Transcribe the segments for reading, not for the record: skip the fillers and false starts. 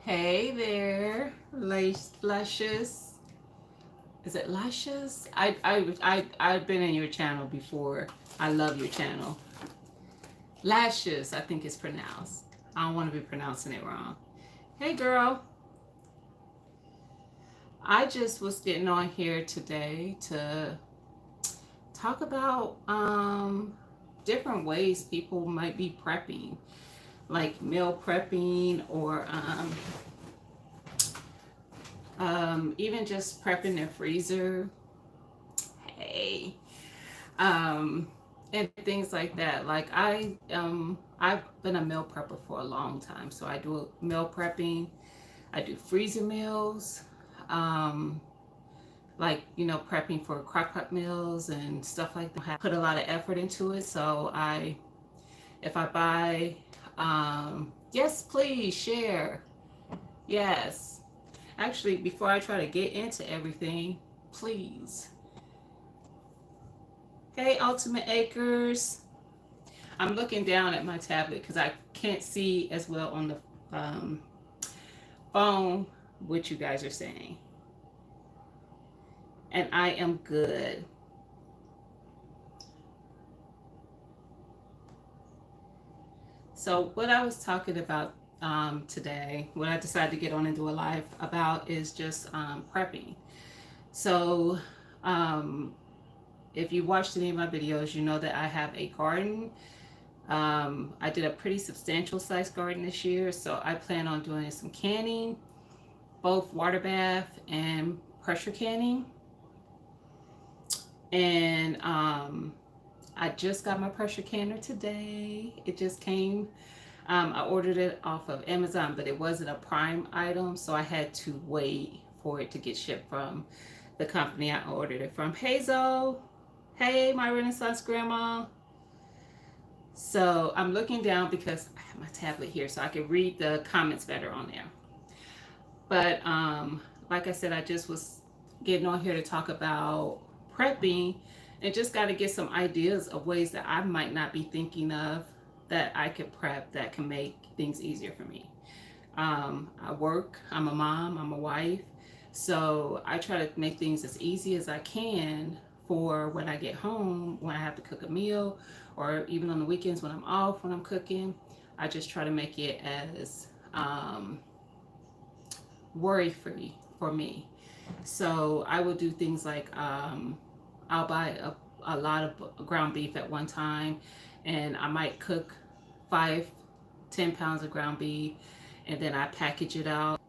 Hey there, Luscious. Is it Luscious? I've been in your channel before. I love your channel. Lashes, I think it's pronounced. I don't want to be pronouncing it wrong. Hey girl, I just was getting on here today to talk about different ways people might be prepping, like meal prepping or even just prepping their freezer. Hey, um, and things like that. Like I've been a meal prepper for a long time, so I do meal prepping. I do freezer meals, um, like prepping for crock pot meals and stuff like that. I put a lot of effort into it, so if I buy, yes, please share. Yes, actually, before I try to get into everything, please. Hey, Ultimate Acres. I'm looking down at my tablet because I can't see as well on the um, phone what you guys are saying. And I am good. So, what I was talking about today, what I decided to get on and do a live about is just prepping. So, um, if you watched any of my videos, you know that I have a garden. I did a pretty substantial size garden this year, so I plan on doing some canning, both water bath and pressure canning. And I just got my pressure canner today. It just came. I ordered it off of Amazon, but it wasn't a prime item, so I had to wait for it to get shipped from the company I ordered it from. Hazel, hey, my Renaissance grandma. So I'm looking down because I have my tablet here so I can read the comments better on there. But like I said, I just was getting on here to talk about prepping and just got to get some ideas of ways that I might not be thinking of that I could prep that can make things easier for me. I work, I'm a mom, I'm a wife, so I try to make things as easy as I can for when I get home, when I have to cook a meal, or even on the weekends when I'm off, when I'm cooking. I just try to make it as worry free for me. So I will do things like I'll buy a lot of ground beef at one time, and I might cook 5, 10 pounds of ground beef, and then I package it out.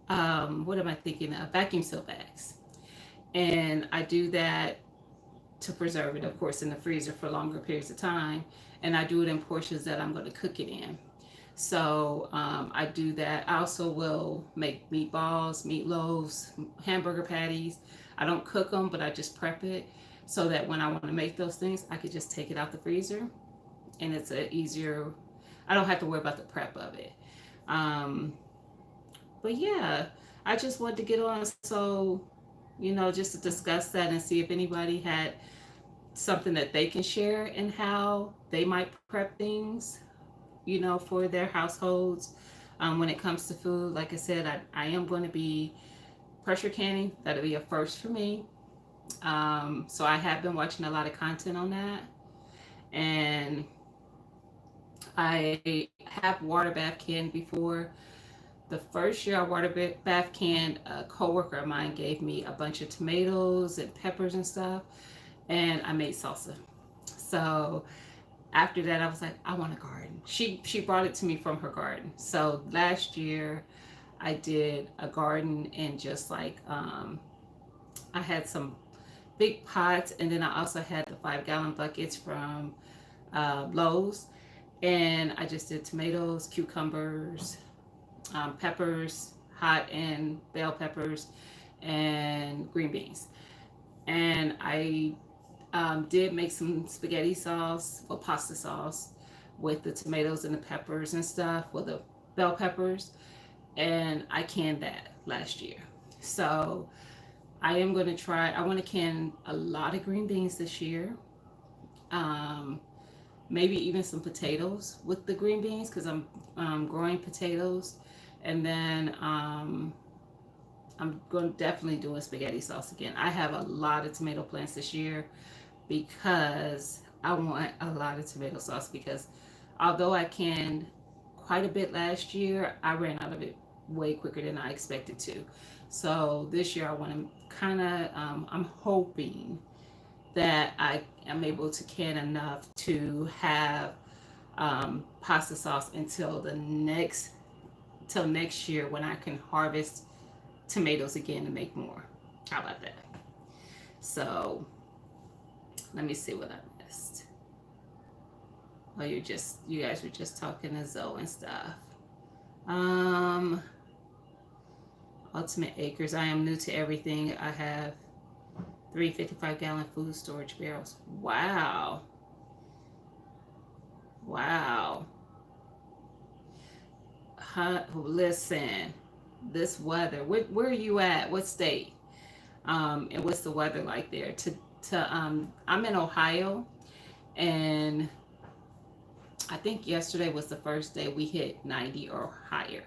What am I thinking of? Vacuum seal bags. And I do that to preserve it, of course, in the freezer for longer periods of time. And I do it in portions that I'm going to cook it in. So I do that. I also will make meatballs, meatloaves, hamburger patties. I don't cook them, but I just prep it so that when I want to make those things, I could just take it out the freezer, and it's a easier. I don't have to worry about the prep of it. Um, but yeah, I just wanted to get on so just to discuss that and see if anybody had something that they can share and how they might prep things for their households when it comes to food. Like I said, I am going to be pressure canning. That'll be a first for me. So I have been watching a lot of content on that. And I have water bath canned before. The first year I water bath canned, a coworker of mine gave me a bunch of tomatoes and peppers and stuff, and I made salsa. So after that, I was like, I want a garden. She brought it to me from her garden. So last year, I did a garden, and just like I had some big pots, and then I also had the 5 gallon buckets from Lowe's, and I just did tomatoes, cucumbers, peppers, hot and bell peppers, and green beans. And I did make some spaghetti sauce or pasta sauce with the tomatoes and the peppers and stuff, with the bell peppers, and I canned that last year. So I am going to try. I want to can a lot of green beans this year. Um, Maybe even some potatoes with the green beans because I'm growing potatoes And then I'm going to definitely do a spaghetti sauce again. I have a lot of tomato plants this year because I want a lot of tomato sauce, because although I canned quite a bit last year, I ran out of it way quicker than I expected to. So this year I want to kind of, I'm hoping that I am able to can enough to have pasta sauce till next year when I can harvest tomatoes again to make more. How about that? So let me see what I missed. Oh, you guys were just talking to Zoe and stuff. Um, Ultimate Acres. I am new to everything. I have 3 55-gallon food storage barrels. Wow. Wow. Listen, this weather. Where are you at? What state? And what's the weather like there? I'm in Ohio, and I think yesterday was the first day we hit 90 or higher.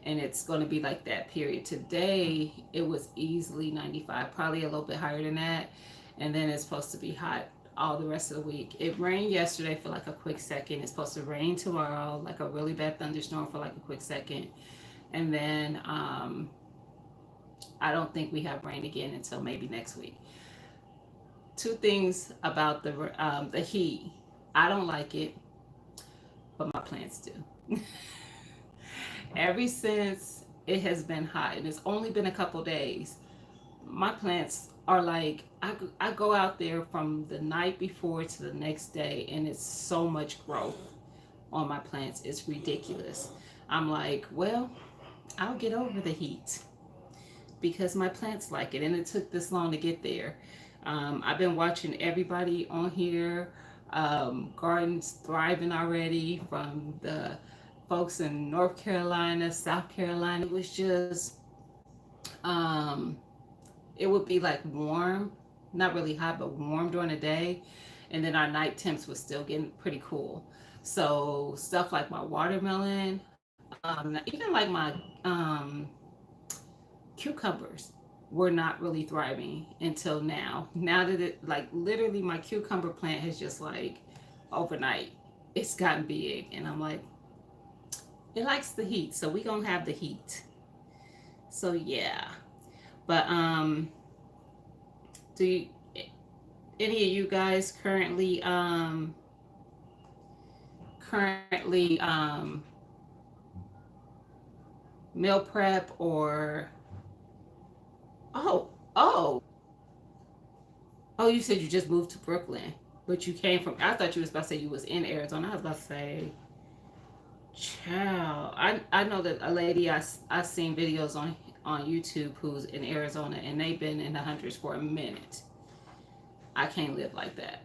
And it's going to be like that period. Today, it was easily 95, probably a little bit higher than that. And then it's supposed to be hot all the rest of the week. It rained yesterday for like a quick second. It's supposed to rain tomorrow, like a really bad thunderstorm for like a quick second. And then I don't think we have rain again until maybe next week. Two things about the heat. I don't like it, but my plants do. Ever since it has been hot, and it's only been a couple days, my plants are like, I go out there from the night before to the next day, and it's so much growth on my plants. It's ridiculous. I'm like, well, I'll get over the heat because my plants like it, and it took this long to get there. I've been watching everybody on here, gardens thriving already, from the folks in North Carolina, South Carolina. It was just, it would be like warm, not really hot, but warm during the day. And then our night temps was still getting pretty cool. So stuff like my watermelon, even like my cucumbers were not really thriving until now. Now that it, like, literally my cucumber plant has just like overnight, it's gotten big. And I'm like, it likes the heat, so we gonna have the heat. So yeah. But do you, any of you guys currently meal prep, or oh oh oh, you said you just moved to Brooklyn, but you came from, I thought you was about to say you was in Arizona. I was about to say, child, I know that a lady I seen videos on YouTube who's in Arizona, and they've been in the hundreds for a minute. I can't live like that.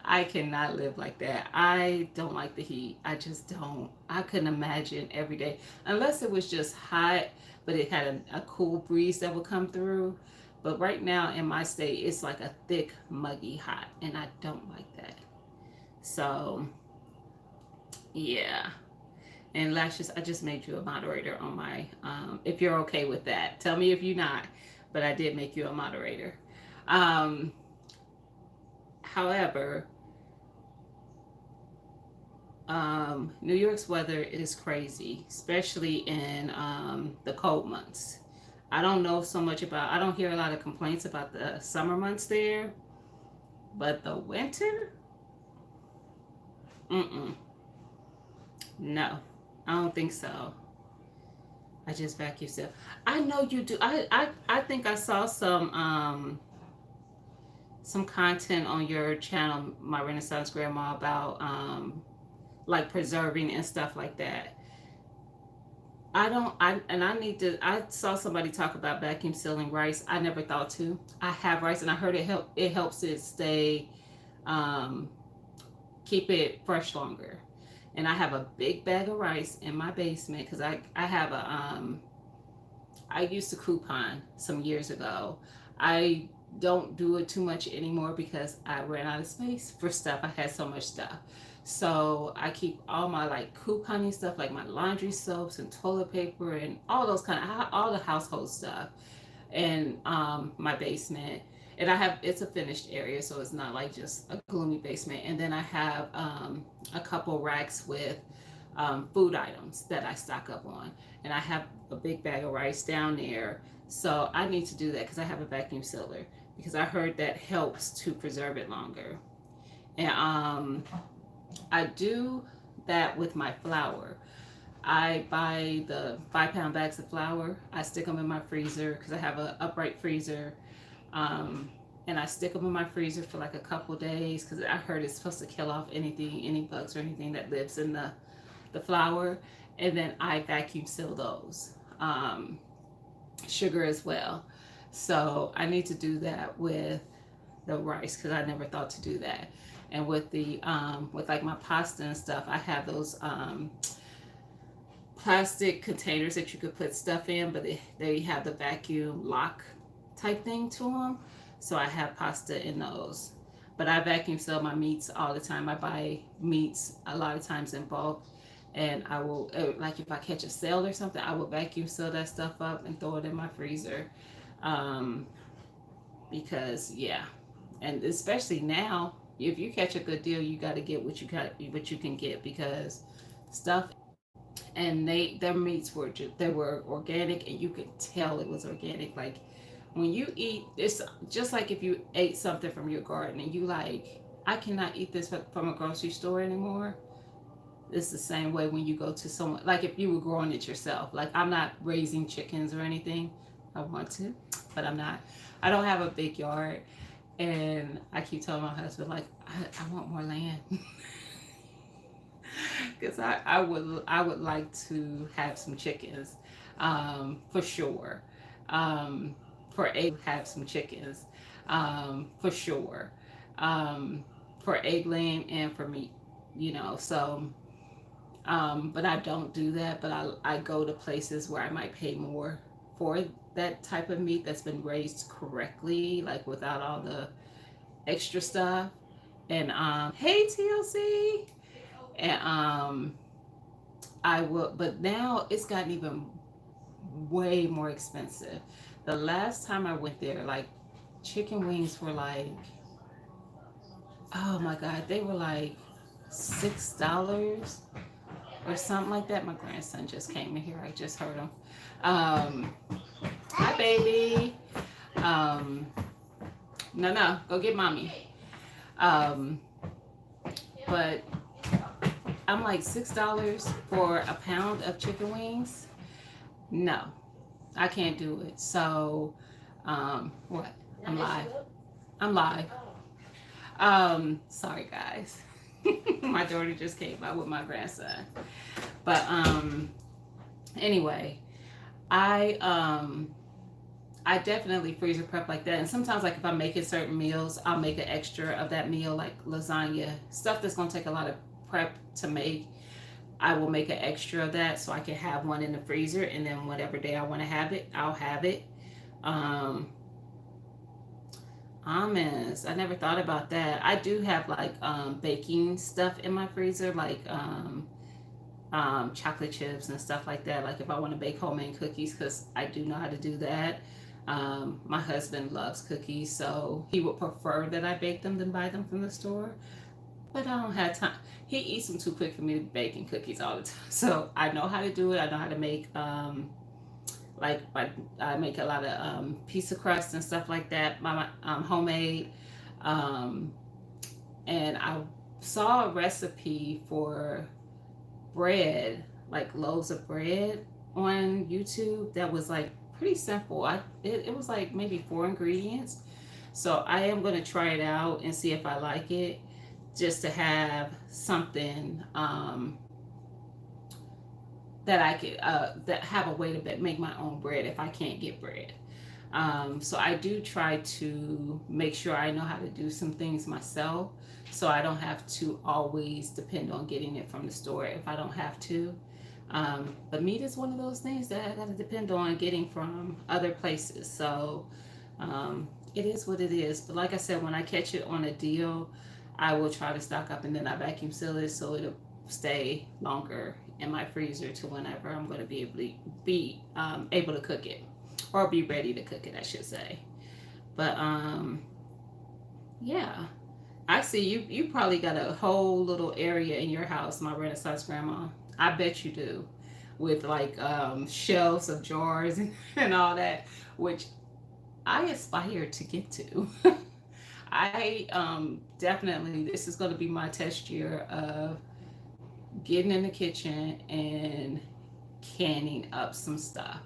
I cannot live like that. I don't like the heat. I just don't. I couldn't imagine every day, unless it was just hot, but it had a cool breeze that would come through. But right now in my state, it's like a thick, muggy hot, and I don't like that. So, yeah. And Lashes, I just made you a moderator on my, if you're okay with that. Tell me if you're not, but I did make you a moderator. However, New York's weather is crazy, especially in the cold months. I don't know so much about, I don't hear a lot of complaints about the summer months there, but the winter, no, I don't think so. I just vacuum seal. I know you do. I think I saw some content on your channel, My Renaissance Grandma, about like preserving and stuff like that. I saw somebody talk about vacuum sealing rice. I never thought to. I have rice, and I heard it helps it stay, um keep it fresh longer. And I have a big bag of rice in my basement because I have I used to coupon some years ago. I don't do it too much anymore because I ran out of space for stuff. I had so much stuff. So I keep all my like couponing stuff, like my laundry soaps and toilet paper and all those kind of all the household stuff, and my basement. And I have it's a finished area, so it's not like just a gloomy basement. And then I have a couple racks with food items that I stock up on, and I have a big bag of rice down there. So I need to do that because I have a vacuum sealer, because I heard that helps to preserve it longer. And I do that with my flour. I buy the 5 pound bags of flour. I stick them in my freezer because I have an upright freezer. Um, and I stick them in my freezer for like a couple days because I heard it's supposed to kill off anything, any bugs or anything that lives in the flour. And then I vacuum seal those. Sugar as well. So I need to do that with the rice because I never thought to do that. And with the with like my pasta and stuff, I have those plastic containers that you could put stuff in, but they have the vacuum lock type thing to them. So I have pasta in those. But I vacuum seal my meats all the time. I buy meats a lot of times in bulk, and I will like if I catch a sale or something, I will vacuum seal that stuff up and throw it in my freezer. Um, because yeah, and especially now, if you catch a good deal, you got to get what you can get, because stuff, and their meats were they were organic, and you could tell it was organic. Like when you eat, it's just like if you ate something from your garden and you like, I cannot eat this from a grocery store anymore. It's the same way when you go to someone, like if you were growing it yourself. Like I'm not raising chickens or anything. I want to, but I'm not. I don't have a big yard, and I keep telling my husband like I want more land. Because I would like to have some chickens, for sure. For egg have some chickens, for sure. Um, for egg laying and for meat, So, but I don't do that. But I go to places where I might pay more for that type of meat that's been raised correctly, like without all the extra stuff. And hey TLC, and I will. But now it's gotten even way more expensive. The last time I went there, like chicken wings were like, oh my god, they were like $6 or something like that. My grandson just came in here. I just heard him. Um, Hi, baby. Um, no, go get mommy. Um, but I'm like $6 for a pound of chicken wings. No, I can't do it. So, what? I'm live. I'm live. Sorry guys. My daughter just came out with my grandson. But anyway, I definitely freezer prep like that. And sometimes, like if I'm making certain meals, I'll make an extra of that meal, like lasagna, stuff that's gonna take a lot of prep to make. I will make an extra of that so I can have one in the freezer, and then whatever day I want to have it, I'll have it. Um, Almonds. I never thought about that. I do have like baking stuff in my freezer, like chocolate chips and stuff like that. Like if I want to bake homemade cookies, because I do know how to do that. My husband loves cookies, so he would prefer that I bake them than buy them from the store. But I don't have time. He eats them too quick for me to be baking cookies all the time. So I know how to do it. I know how to make like I make a lot of pizza crust and stuff like that. My homemade. Um, and I saw a recipe for bread, like loaves of bread on YouTube that was like pretty simple. It was like maybe 4 ingredients. So I am going to try it out and see if I like it, just to have something that I could that have a way to make my own bread if I can't get bread. So I do try to make sure I know how to do some things myself, so I don't have to always depend on getting it from the store if I don't have to. But meat is one of those things that I got to depend on getting from other places. So it is what it is. But like I said, when I catch it on a deal, I will try to stock up, and then I vacuum seal it so it'll stay longer in my freezer to whenever I'm going to be able to cook it, or be ready to cook it, I should say. But yeah, I see you probably got a whole little area in your house, my Renaissance grandma. I bet you do, with like shelves of jars and all that, which I aspire to get to. I definitely, this is going to be my test year of getting in the kitchen and canning up some stuff.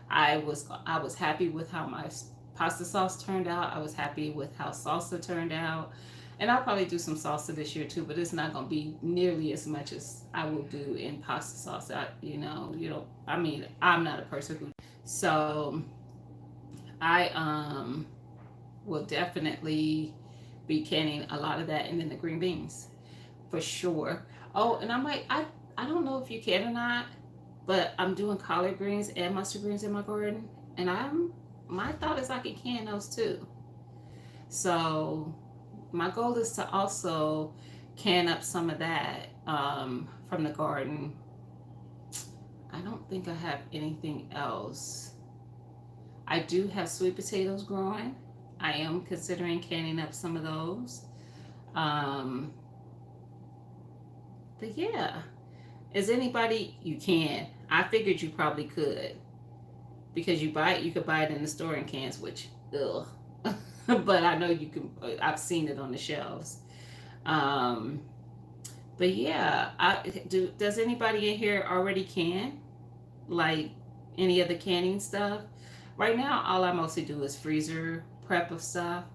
I was happy with how my pasta sauce turned out. I was happy with how salsa turned out. And I'll probably do some salsa this year too, but it's not going to be nearly as much as I will do in pasta sauce. I mean, I'm not a person who, so I will definitely be canning a lot of that, and then the green beans for sure. Oh, and I don't know if you can or not, but I'm doing collard greens and mustard greens in my garden, and my thought is I can can those too. So my goal is to also can up some of that from the garden. I don't think I have anything else. I do have sweet potatoes growing. I am considering canning up some of those. Um, but yeah, is anybody, you can. I figured you probably could, because you could buy it in the store in cans, which ugh. But I know you can. I've seen it on the shelves. Um, but yeah, does anybody in here already can, like, any of the canning stuff? Right now, all I mostly do is freezer prep of stuff.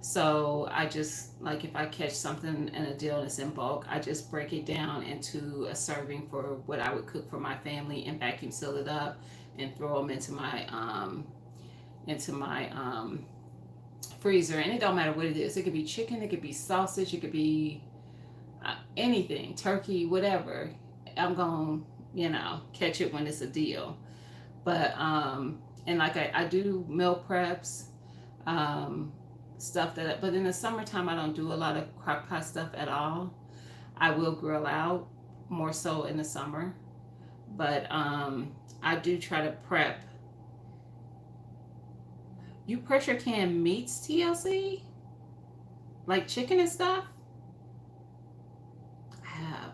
So I just, like, if I catch something in a deal and it's in bulk, I just break it down into a serving for what I would cook for my family, and vacuum seal it up and throw them into my freezer. And it don't matter what it is. It could be chicken, it could be sausage, it could be anything, turkey, whatever. I'm going to, catch it when it's a deal. But and like I do meal preps, um, stuff that. But in the summertime, I don't do a lot of crock pot stuff at all. I will grill out more so in the summer, but I do try to prep. You pressure can meats, TLC, like chicken and stuff. I have.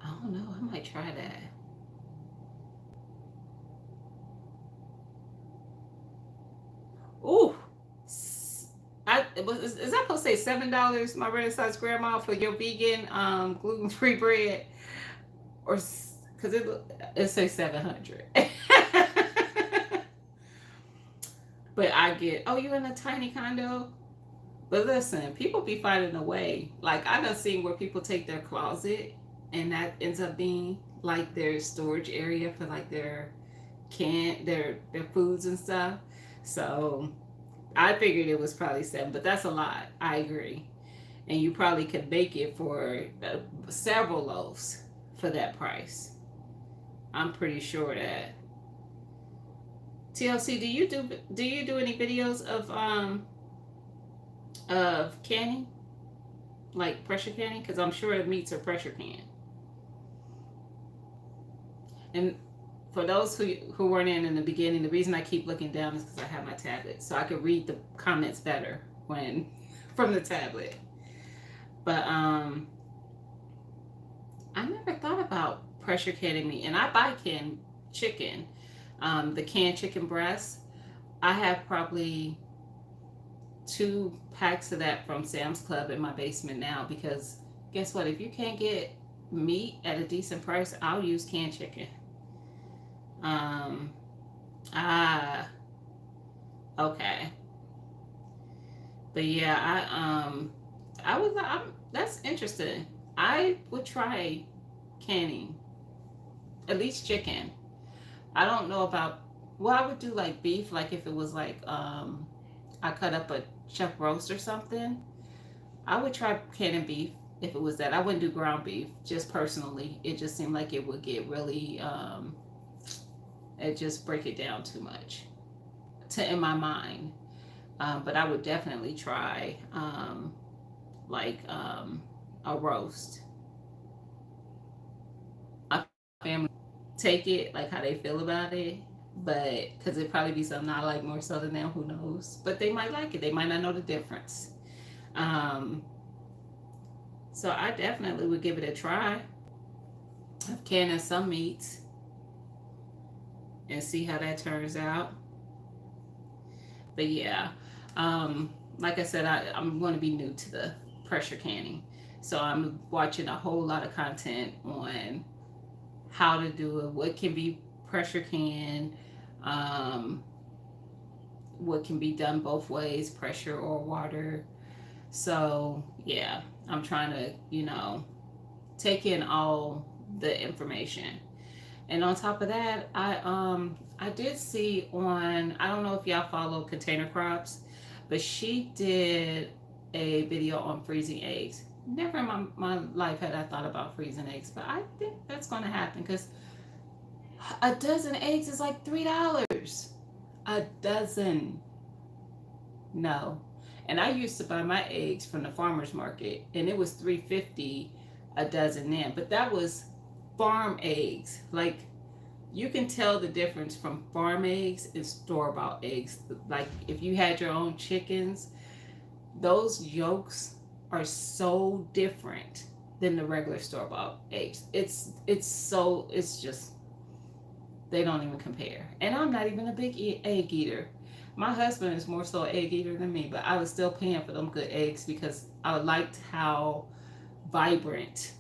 I don't know. I might try that. Ooh, is that supposed to say $7? My Renaissance grandma, for your vegan gluten free bread, or because it says 700. But I get, oh, you in a tiny condo? But listen, people be finding a way. Like, I done seen where people take their closet, and that ends up being like their storage area for like their foods and stuff. So I figured it was probably 7, but that's a lot. I agree. And you probably could bake it for several loaves for that price. I'm pretty sure that. TLC, do you do any videos of canning, like pressure canning? Because I'm sure the meats are pressure canned. And for those who weren't in the beginning, the reason I keep looking down is because I have my tablet, so I could read the comments better when from the tablet. But I never thought about pressure canning meat, and I buy canned chicken, the canned chicken breast. I have probably 2 packs of that from Sam's Club in my basement now, because guess what? If you can't get meat at a decent price, I'll use canned chicken. Um, ah, okay. But yeah, that's interesting. I would try canning, at least chicken. I don't know about, well, I would do like beef, like if it was like, I cut up a chuck roast or something. I would try canning beef if it was that. I wouldn't do ground beef, just personally. It just seemed like it would get really, it just break it down too much to in my mind. But I would definitely try like a roast. My family take it like how they feel about it, but because it probably be something I like more so than them, who knows? But they might like it. They might not know the difference. Um, so I definitely would give it a try. I've canned some meats and see how that turns out. But yeah, like I said, I'm going to be new to the pressure canning. So I'm watching a whole lot of content on how to do it, what can be pressure canned, um, what can be done both ways, pressure or water. So yeah, I'm trying to, take in all the information. And on top of that, I did see on, I don't know if y'all follow Container Crops, but she did a video on freezing eggs. Never in my life had I thought about freezing eggs, but I think that's going to happen because a dozen eggs is like $3. A dozen. No. And I used to buy my eggs from the farmers market and it was 3.50 a dozen then, but that was farm eggs. Like you can tell the difference from farm eggs and store-bought eggs. Like if you had your own chickens, those yolks are so different than the regular store-bought eggs. It's just they don't even compare. And I'm not even a big egg eater. My husband is more so an egg eater than me, but I was still paying for them good eggs because I liked how vibrant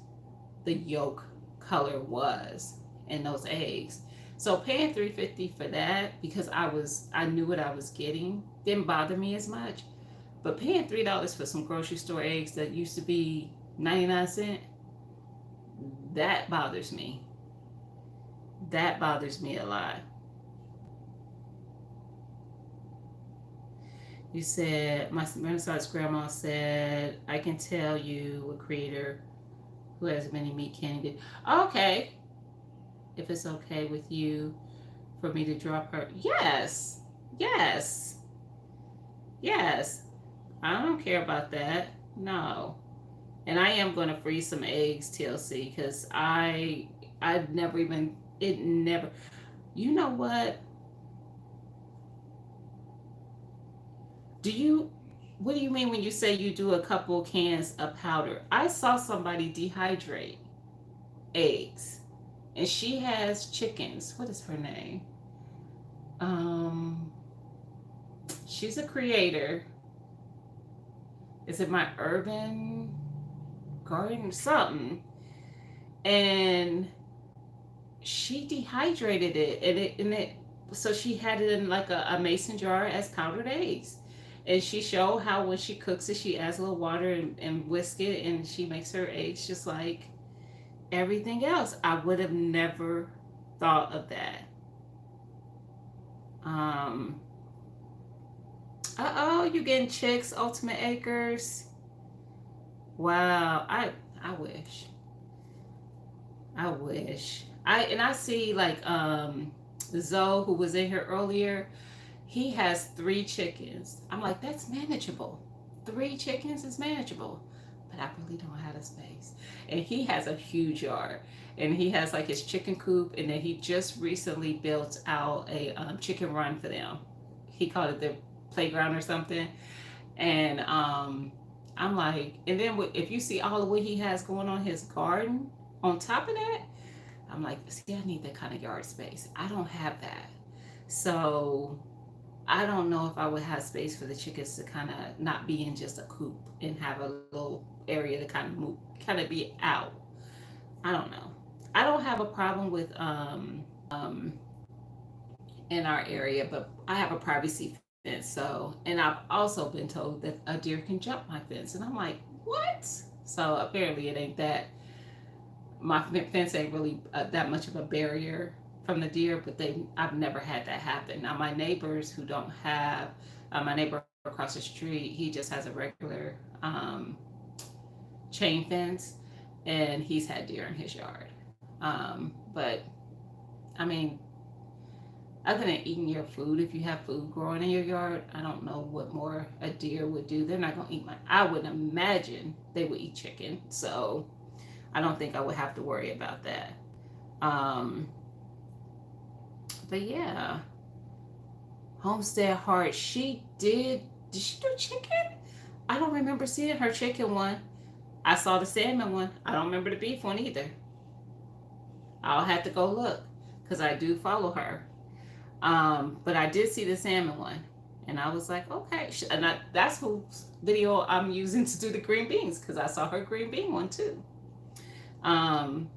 the yolk color was in those eggs. So paying 3.50 for that because I knew what I was getting didn't bother me as much. But paying $3 for some grocery store eggs that used to be 99 cents, that bothers me. That bothers me a lot. You said my Renaissance grandma said I can tell you a creator who has many meat candy. Okay, if it's okay with you for me to drop her. Yes, yes, yes. I don't care about that. No. And I am going to freeze some eggs, TLC, because I've never even, it never, you know what? Do you, what do you mean when you say you do a couple cans of powder? I saw somebody dehydrate eggs and she has chickens. What is her name? Um, she's a creator. Is it my urban garden something? And she dehydrated it and it so she had it in like a mason jar as powdered eggs. And she showed how when she cooks it, she adds a little water and whisk it, and she makes her eggs just like everything else. I would have never thought of that. Um, oh, you getting chicks, Ultimate Acres? Wow, I wish. I wish. I see like Zoe who was in here earlier. He has 3 chickens. I'm like, that's manageable. 3 chickens is manageable. But I really don't have the space. And he has a huge yard. And he has like his chicken coop. And then he just recently built out a chicken run for them. He called it the playground or something. And I'm like, and then if you see all of what he has going on his garden, on top of that, I'm like, see, I need that kind of yard space. I don't have that. So I don't know if I would have space for the chickens to kind of not be in just a coop and have a little area to kind of move, kind of be out. I don't know. I don't have a problem with in our area, but I have a privacy fence. So, and I've also been told that a deer can jump my fence, and I'm like, what? So apparently it ain't that. My fence ain't really that much of a barrier from the deer, but I've never had that happen. Now my neighbors who don't have my neighbor across the street, he just has a regular chain fence, and he's had deer in his yard. But I mean, Other than eating your food, if you have food growing in your yard, I don't know what more a deer would do. They're not gonna eat my. I would imagine they would eat chicken, so I don't think I would have to worry about that. Um, but yeah, Homestead Heart. She did. Did she do chicken? I don't remember seeing her chicken one. I saw the salmon one. I don't remember the beef one either. I'll have to go look because I do follow her. But I did see the salmon one, and I was like, okay, and that's whose video I'm using to do the green beans because I saw her green bean one too. Um,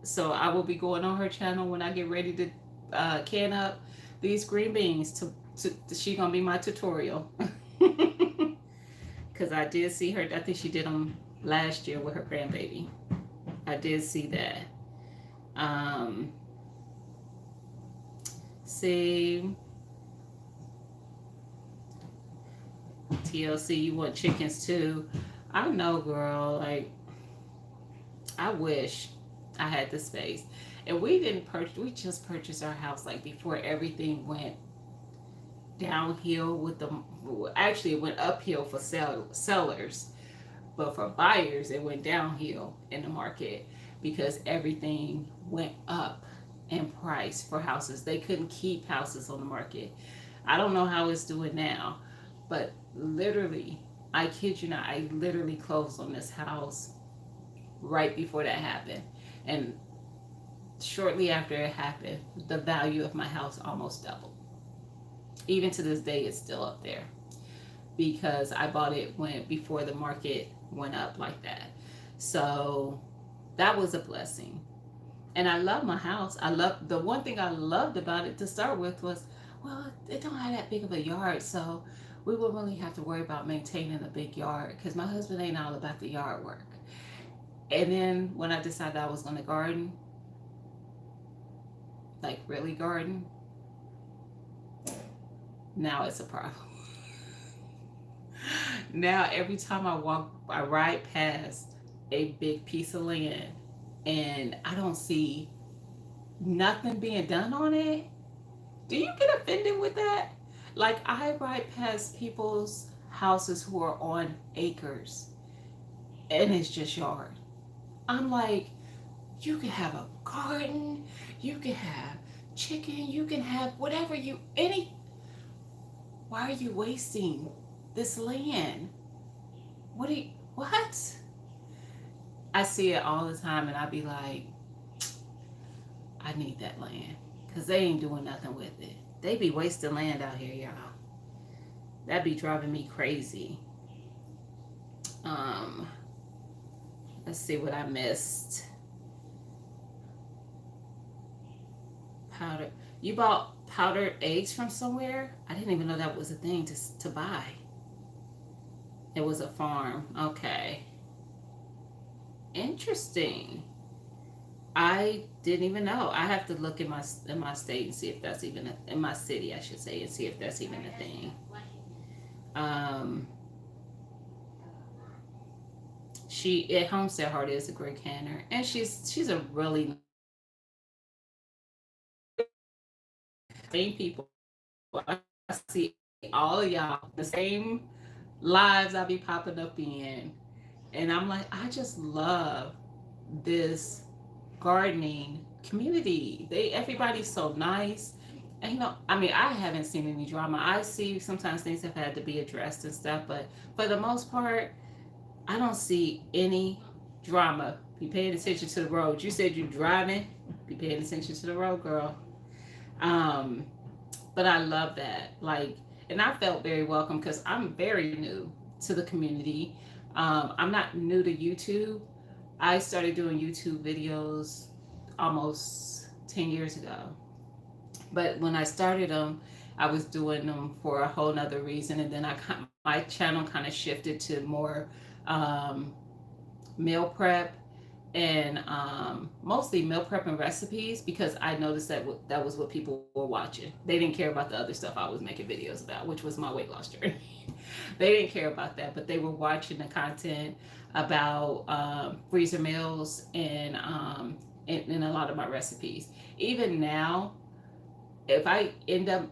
so I will be going on her channel when I get ready to can up these green beans. She gonna be my tutorial because I did see her. I think she did them last year with her grandbaby. I did see that. Um, see, TLC, you want chickens too? I know, girl. Like, I wish I had the space. And we didn't purchase. We just purchased our house like before everything went downhill with the. Actually, it went uphill for sellers, but for buyers, it went downhill in the market because everything went up in price for houses. They couldn't keep houses on the market. I don't know how it's doing now, but literally, I kid you not, I literally closed on this house right before that happened. And shortly after it happened, the value of my house almost doubled. Even to this day, it's still up there because I bought it when before the market went up like that. So that was a blessing. And I love my house. I love the one thing I loved about it to start with was, well, it don't have that big of a yard, so we wouldn't really have to worry about maintaining a big yard because my husband ain't all about the yard work. And then when I decided I was going to garden, like really garden, now it's a problem. Now every time I ride past a big piece of land and I don't see nothing being done on it. Do you get offended with that? Like, I ride past people's houses who are on acres and it's just yard. I'm like, you can have a garden, you can have chicken, you can have whatever any. Why are you wasting this land? What? I see it all the time and I be like, I need that land because they ain't doing nothing with it. They be wasting land out here, y'all. That be driving me crazy. Um, let's see what I missed. Powder. You bought powdered eggs from somewhere? I didn't even know that was a thing to buy. It was a farm. Okay. Interesting. I didn't even know. I have to look in my state and see if that's even in my city, I should say, and see if that's even a thing. Um, she at Homestead Heart is a great canner, and she's a really same people. I see all of y'all the same lives I be popping up in, and I'm like, I just love this gardening community. Everybody's so nice. And I mean, I haven't seen any drama. I see sometimes things have had to be addressed and stuff, but for the most part, I don't see any drama. Be paying attention to the road. You said you're driving. Be paying attention to the road, girl. Um, but I love that. Like, and I felt very welcome because I'm very new to the community. I'm not new to YouTube. I started doing YouTube videos almost 10 years ago. But when I started them, I was doing them for a whole nother reason. And then my channel kind of shifted to more um, meal prep and mostly meal prep and recipes because I noticed that was what people were watching. They didn't care about the other stuff I was making videos about, which was my weight loss journey. They didn't care about that, but they were watching the content about freezer meals and a lot of my recipes. Even now, if I end up,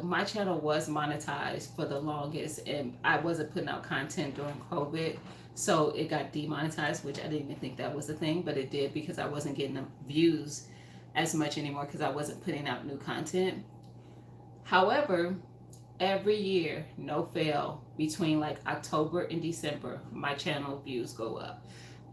my channel was monetized for the longest, and I wasn't putting out content during COVID. So it got demonetized, which I didn't even think that was a thing, but it did because I wasn't getting the views as much anymore because I wasn't putting out new content. However, every year, no fail, between like October and December, my channel views go up.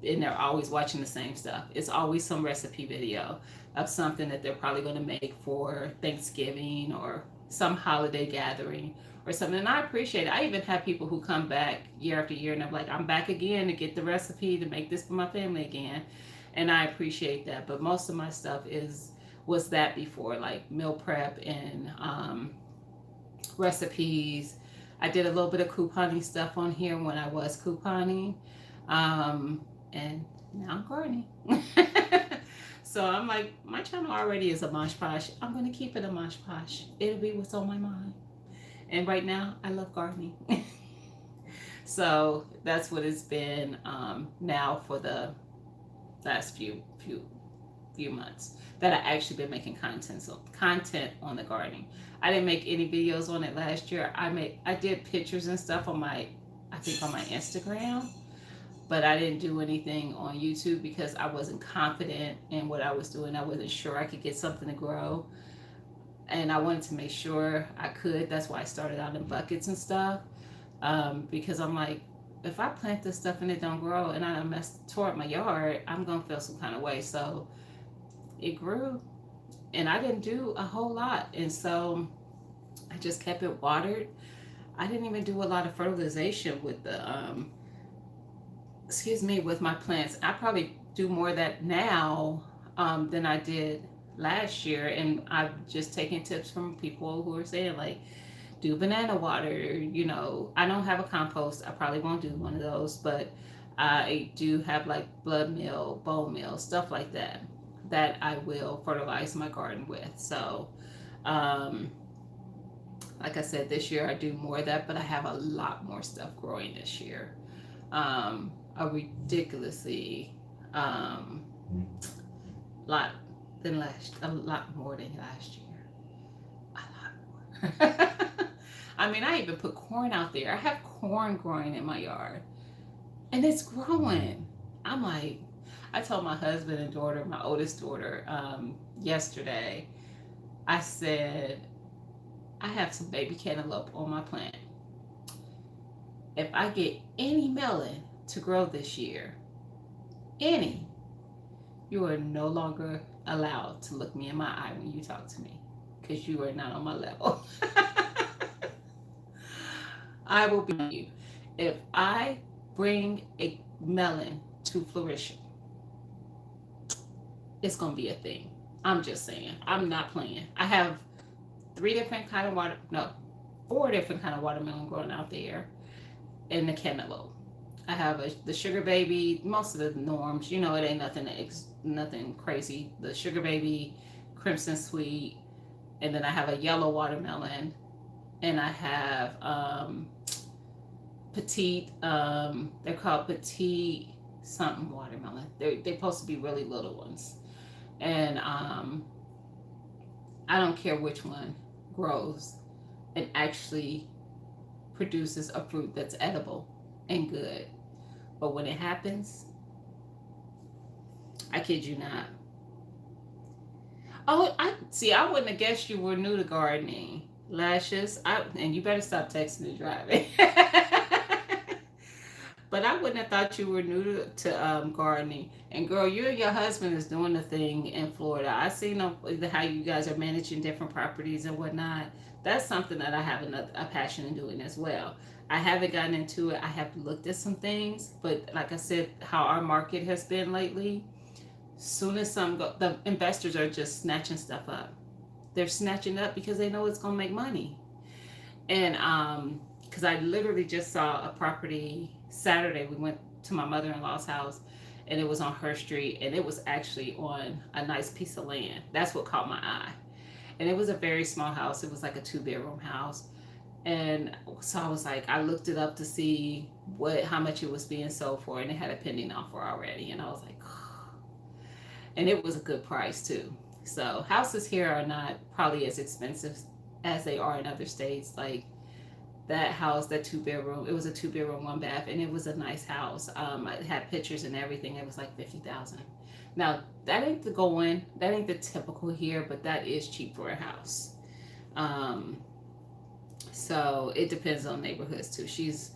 And they're always watching the same stuff. It's always some recipe video of something that they're probably going to make for Thanksgiving or some holiday gathering or something. And I appreciate it. I even have people who come back year after year and I'm like, I'm back again to get the recipe to make this for my family again. And I appreciate that. But most of my stuff was that before, like meal prep and recipes. I did a little bit of couponing stuff on here when I was couponing. And now I'm gardening. So I'm like, my channel already is a mosh posh. I'm going to keep it a mosh posh. It'll be what's on my mind. And right now, I love gardening. So that's what it's been now for the last few months that I actually been making content on the gardening. I didn't make any videos on it last year. I did pictures and stuff on my Instagram, but I didn't do anything on YouTube because I wasn't confident in what I was doing. I wasn't sure I could get something to grow, and I wanted to make sure I could. That's why I started out in buckets and stuff, because I'm like, if I plant this stuff and it don't grow and I tore up my yard, I'm gonna feel some kind of way. So it grew, and I didn't do a whole lot, and so I just kept it watered. I didn't even do a lot of fertilization with the with my plants. I probably do more of that now than I did last year, and I've just taken tips from people who are saying like, do banana water. I don't have a compost. I probably won't do one of those, but I do have like blood meal, bone meal, stuff like that I will fertilize my garden with. So like I said, this year I do more of that, but I have a lot more stuff growing this year. A ridiculously lot a lot more than last year. A lot more. I mean, I even put corn out there. I have corn growing in my yard, and it's growing. I'm like, I told my husband and daughter, my oldest daughter, yesterday, I said, I have some baby cantaloupe on my plant. If I get any melon to grow this year, you are no longer allowed to look me in my eye when you talk to me because you are not on my level. I will be you. If I bring a melon to fruition, it's going to be a thing. I'm just saying. I'm not playing. I have 4 different kind of watermelon growing out there in the cantaloupe. I have the sugar baby, most of the norms, it ain't nothing crazy. The sugar baby, crimson sweet, and then I have a yellow watermelon, and I have petite, they're called petite something watermelon. They're supposed to be really little ones. And I don't care which one grows and actually produces a fruit that's edible and good. But when it happens, I kid you not. Oh, I wouldn't have guessed you were new to gardening. Lashes, and you better stop texting and driving. But I wouldn't have thought you were new to gardening. And girl, you and your husband is doing the thing in Florida. I seen how you guys are managing different properties and whatnot. That's something that I have a passion in doing as well. I haven't gotten into it. I have looked at some things, but like I said, how our market has been lately, soon as the investors are just snatching stuff up. They're snatching up because they know it's going to make money. And because I literally just saw a property Saturday. We went to my mother-in-law's house, and it was on her street, and it was actually on a nice piece of land. That's what caught my eye. And it was a very small house. It was like a 2-bedroom house. And so I was like, I looked it up to see how much it was being sold for, and it had a pending offer already. And I was like, oh. And it was a good price too. So houses here are not probably as expensive as they are in other states. Like that house, that 2 bedroom, it was a 2 bedroom, 1 bath, and it was a nice house. It had pictures and everything. It was like 50,000. Now that ain't the going. That ain't the typical here, but that is cheap for a house. Um, so it depends on neighborhoods too. She's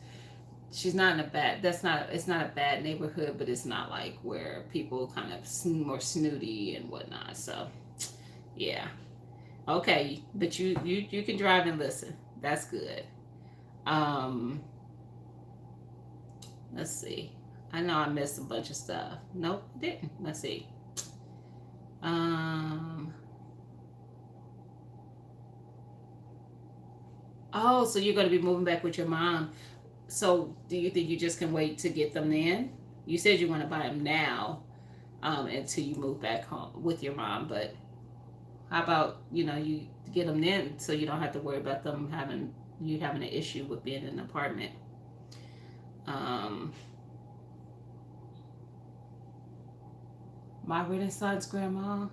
not in a bad. That's not. It's not a bad neighborhood, but it's not like where people kind of more snooty and whatnot. So yeah. Okay, but you can drive and listen. That's good. Um, let's see. I know I missed a bunch of stuff. Nope, I didn't. Let's see. Um. Oh, so you're going to be moving back with your mom. So do you think you just can wait to get them then? You said you want to buy them now, until you move back home with your mom. But how about you get them then, so you don't have to worry about them having an issue with being in an apartment. Um, my Renaissance grandma,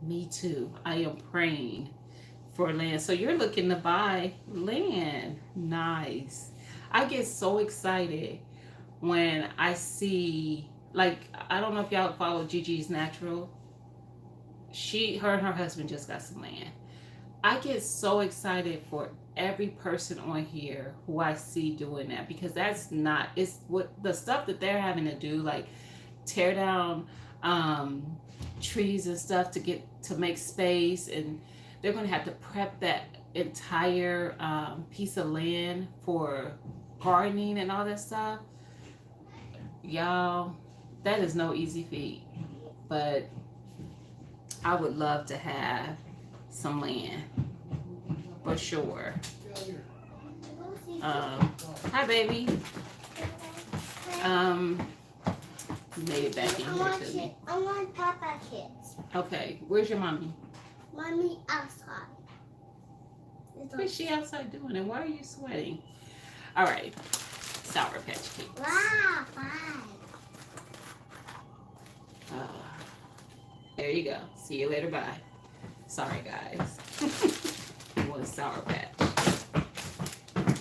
me too. I am praying for land. So you're looking to buy land. Nice. I get so excited when I see, like, I don't know if y'all follow Gigi's Natural. Her and her husband just got some land. I get so excited for every person on here who I see doing that, because that's not, it's what the stuff that they're having to do, like tear down um, trees and stuff to make space, and they're going to have to prep that entire piece of land for gardening and all that stuff. Y'all, that is no easy feat, but I would love to have some land for sure. Hi baby. um you made it back in here to me. I want Papa Kids. Okay, where's your mommy? Mommy outside. What's she outside doing, and why are you sweating? All right, Sour Patch Kids. Wow, fine. There you go. See you later. Bye. Sorry, guys. It was Sour Patch.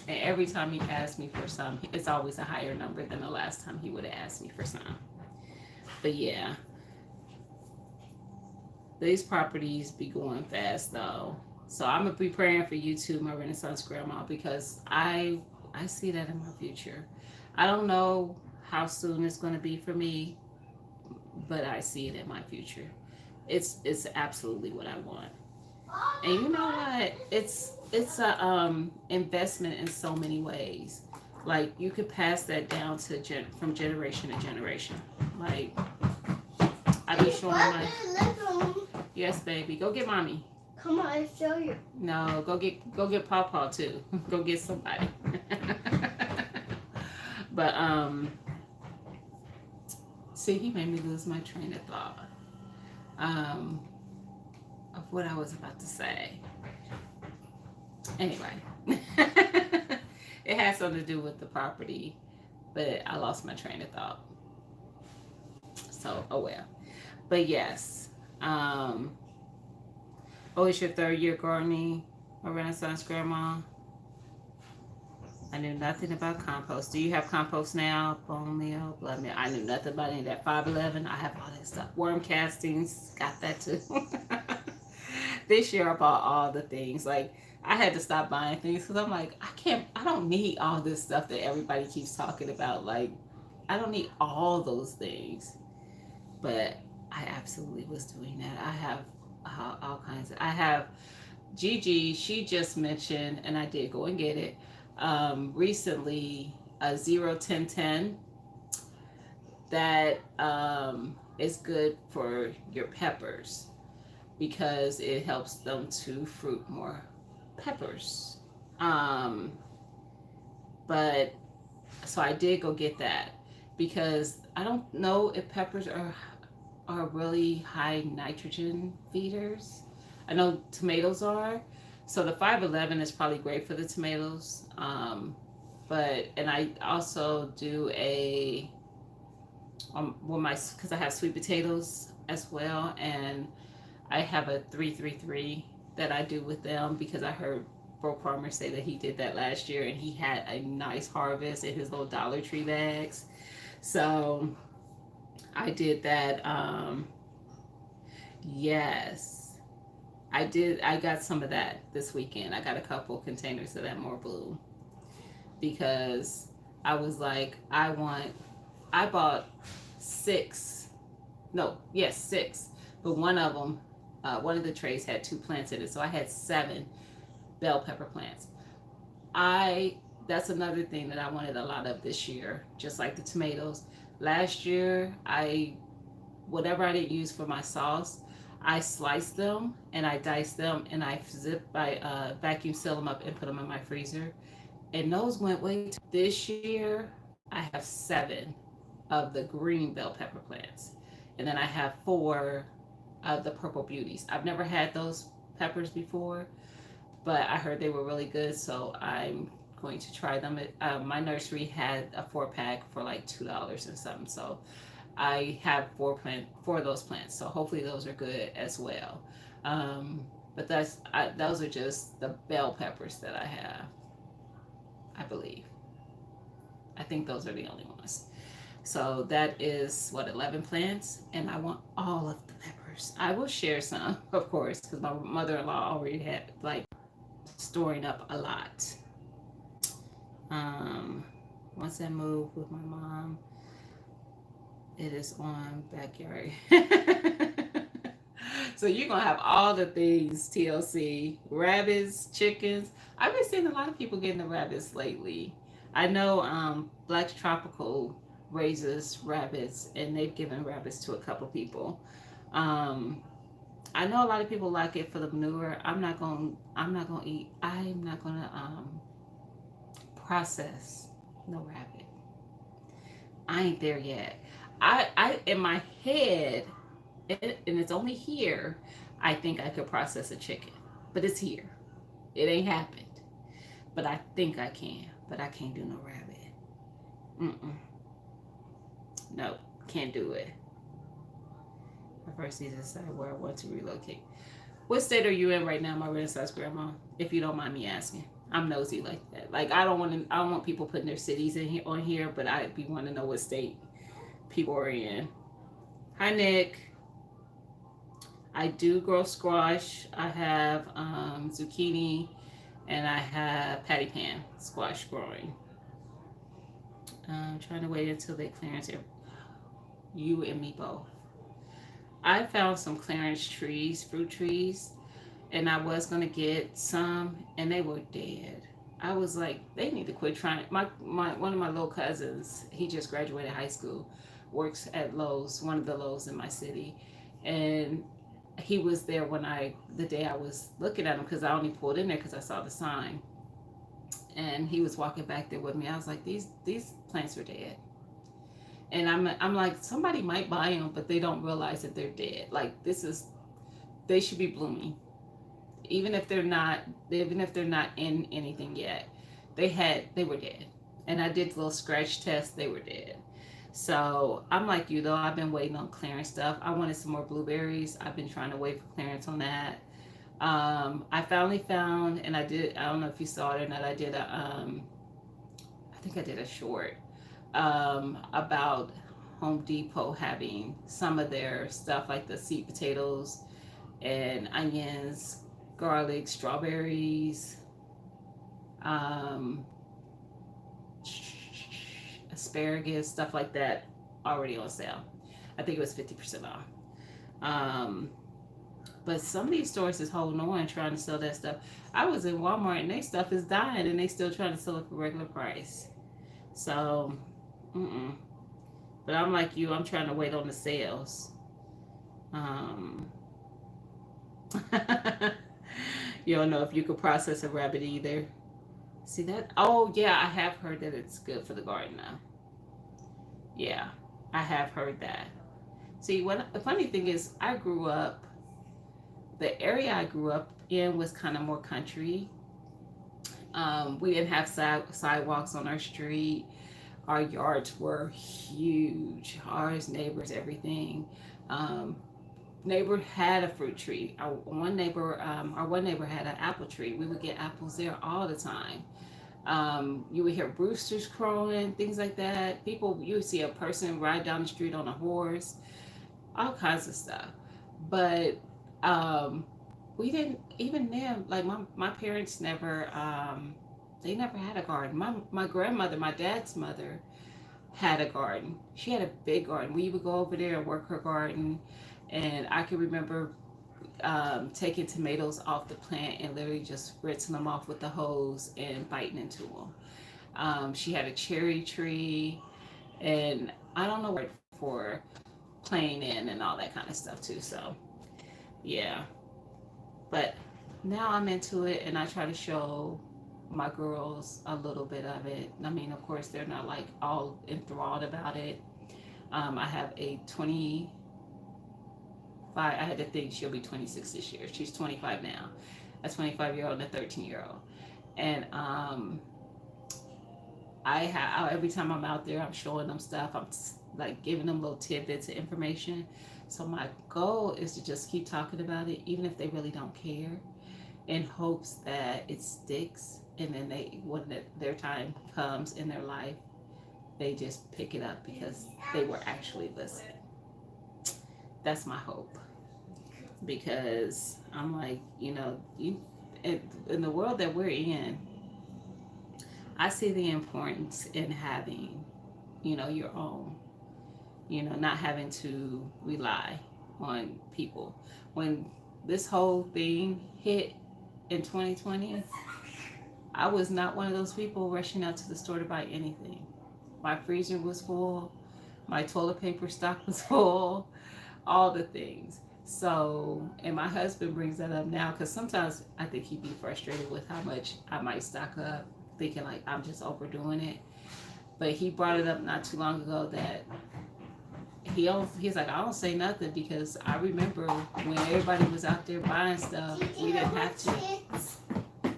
And every time he asks me for some, it's always a higher number than the last time he would have asked me for some. But yeah. These properties be going fast though. So I'm going to be praying for you too, my Renaissance grandma, because I see that in my future. I don't know how soon it's going to be for me, but I see it in my future. It's absolutely what I want. And you know what? It's a investment in so many ways. Like you could pass that down to from generation to generation. Like I be showing my. Yes, baby. Go get mommy. Come on, I'll show you. No, go get Pawpaw too. Go get somebody. But see, he made me lose my train of thought. Of what I was about to say. Anyway, it has something to do with the property, but I lost my train of thought. So, oh well. But yes, oh, it's your 3rd year gardening, a Renaissance grandma. I knew nothing about compost. Do you have compost now? Bone meal, blood meal. I knew nothing about any of that. 511. I have all that stuff. Worm castings. Got that too. This year I bought all the things. Like I had to stop buying things because I'm like, I don't need all this stuff that everybody keeps talking about. Like I don't need all those things. But I absolutely was doing that. I have all kinds of, I have Gigi, she just mentioned, and I did go and get it, recently, a 0-10-10 that is good for your peppers because it helps them to fruit more peppers. But so I did go get that because I don't know if peppers are really high nitrogen feeders. I know tomatoes are. So the 511 is probably great for the tomatoes. And I also do because I have sweet potatoes as well, and I have a 333 that I do with them because I heard Bro Farmer say that he did that last year and he had a nice harvest in his little Dollar Tree bags. So I did that. Yes, I did. I got some of that this weekend. I got a couple containers of that more blue because I was like, I bought six. No, yes, six. But one of them, one of the trays had 2 plants in it, so I had 7 bell pepper plants. I That's another thing that I wanted a lot of this year, just like the tomatoes. Last year, I whatever I didn't use for my sauce, I sliced them and I diced them and I vacuum seal them up and put them in my freezer. And those went way too. This year, I have 7 of the green bell pepper plants, and then I have 4 of the purple beauties. I've never had those peppers before, but I heard they were really good, so I'm going to try them. My nursery had a 4 pack for like $2 and something, so I have 4 of those plants. So hopefully those are good as well. But those are just the bell peppers that I have, I believe. I think those are the only ones. So that is what, 11 plants, and I want all of the peppers. I will share some, of course, because my mother-in-law already had like storing up a lot. Um, Once I moved with my mom, it is on backyard. So you're gonna have all the things, TLC, rabbits, chickens. I've been seeing a lot of people getting the rabbits lately. I know Black Tropical raises rabbits, and they've given rabbits to a couple people. Um, I know a lot of people like it for the manure. I'm not gonna eat. I'm not gonna process no rabbit. I ain't there yet. I in my head, and it's only here. I think I could process a chicken, but it's here. It ain't happened. But I think I can. But I can't do no rabbit. Mm-mm. No, can't do it. I first need to decide where I want to relocate. What state are you in right now, my Renaissance grandma? If you don't mind me asking. I'm nosy like that. Like I don't want people putting their cities in here on here, but I'd be wanting to know what state people are in. Hi Nick. I do grow squash. I have zucchini, and I have patty pan squash growing. I'm trying to wait until they clearance it. You and me both. I found some clearance trees, fruit trees, and I was gonna get some, and they were dead. I was like, they need to quit trying. My one of my little cousins, he just graduated high school, works at Lowe's, one of the Lowe's in my city, and he was there the day I was looking at him because I only pulled in there because I saw the sign, and he was walking back there with me. I was like, these plants are dead. And I'm like, somebody might buy them, but they don't realize that they're dead. Like they should be blooming, even if they're not in anything yet. They were dead, and I did a little scratch test. They were dead. So I'm like you though. I've been waiting on clearance stuff. I wanted some more blueberries. I've been trying to wait for clearance on that. I finally found, and I don't know if you saw it or not. I think I did a short about Home Depot having some of their stuff like the sweet potatoes and onions, garlic, strawberries, um, asparagus, stuff like that already on sale. I think it was 50% off. But some of these stores is holding on trying to sell that stuff. I was in Walmart and their stuff is dying and they still trying to sell it for regular price. So, but I'm like you, I'm trying to wait on the sales. You don't know if you could process a rabbit either. See that? Oh yeah, I have heard that it's good for the garden now. Yeah, I have heard that. See, the funny thing is, the area I grew up in was kind of more country. We didn't have sidewalks on our street. Our yards were huge. Ours, neighbors, everything. neighbor had a fruit tree. Our one neighbor had an apple tree. We would get apples there all the time. You would hear roosters crowing, things like that. People, you would see a person ride down the street on a horse, all kinds of stuff. But we didn't, even then, like my parents never, they never had a garden. My grandmother, my dad's mother, had a garden. She had a big garden. We would go over there and work her garden. And I can remember taking tomatoes off the plant and literally just rinsing them off with the hose and biting into them. She had a cherry tree, and I don't know what for playing in and all that kind of stuff too. So yeah, but now I'm into it, and I try to show my girls a little bit of it. I mean, of course, they're not like all enthralled about it. I have a 25. I had to think she'll be 26 this year. She's 25 now. A 25-year-old and a 13-year-old. And every time I'm out there, I'm showing them stuff. I'm like giving them little tidbits of information. So my goal is to just keep talking about it, even if they really don't care, in hopes that it sticks. And then when their time comes in their life, they just pick it up because they were actually listening. That's my hope. Because I'm like, in the world that we're in, I see the importance in having, your own, not having to rely on people. When this whole thing hit in 2020, I was not one of those people rushing out to the store to buy anything. My freezer was full, my toilet paper stock was full, all the things. So, and my husband brings that up now because sometimes I think he'd be frustrated with how much I might stock up, thinking like I'm just overdoing it. But he brought it up not too long ago that he's like, I don't say nothing because I remember when everybody was out there buying stuff, we didn't have to.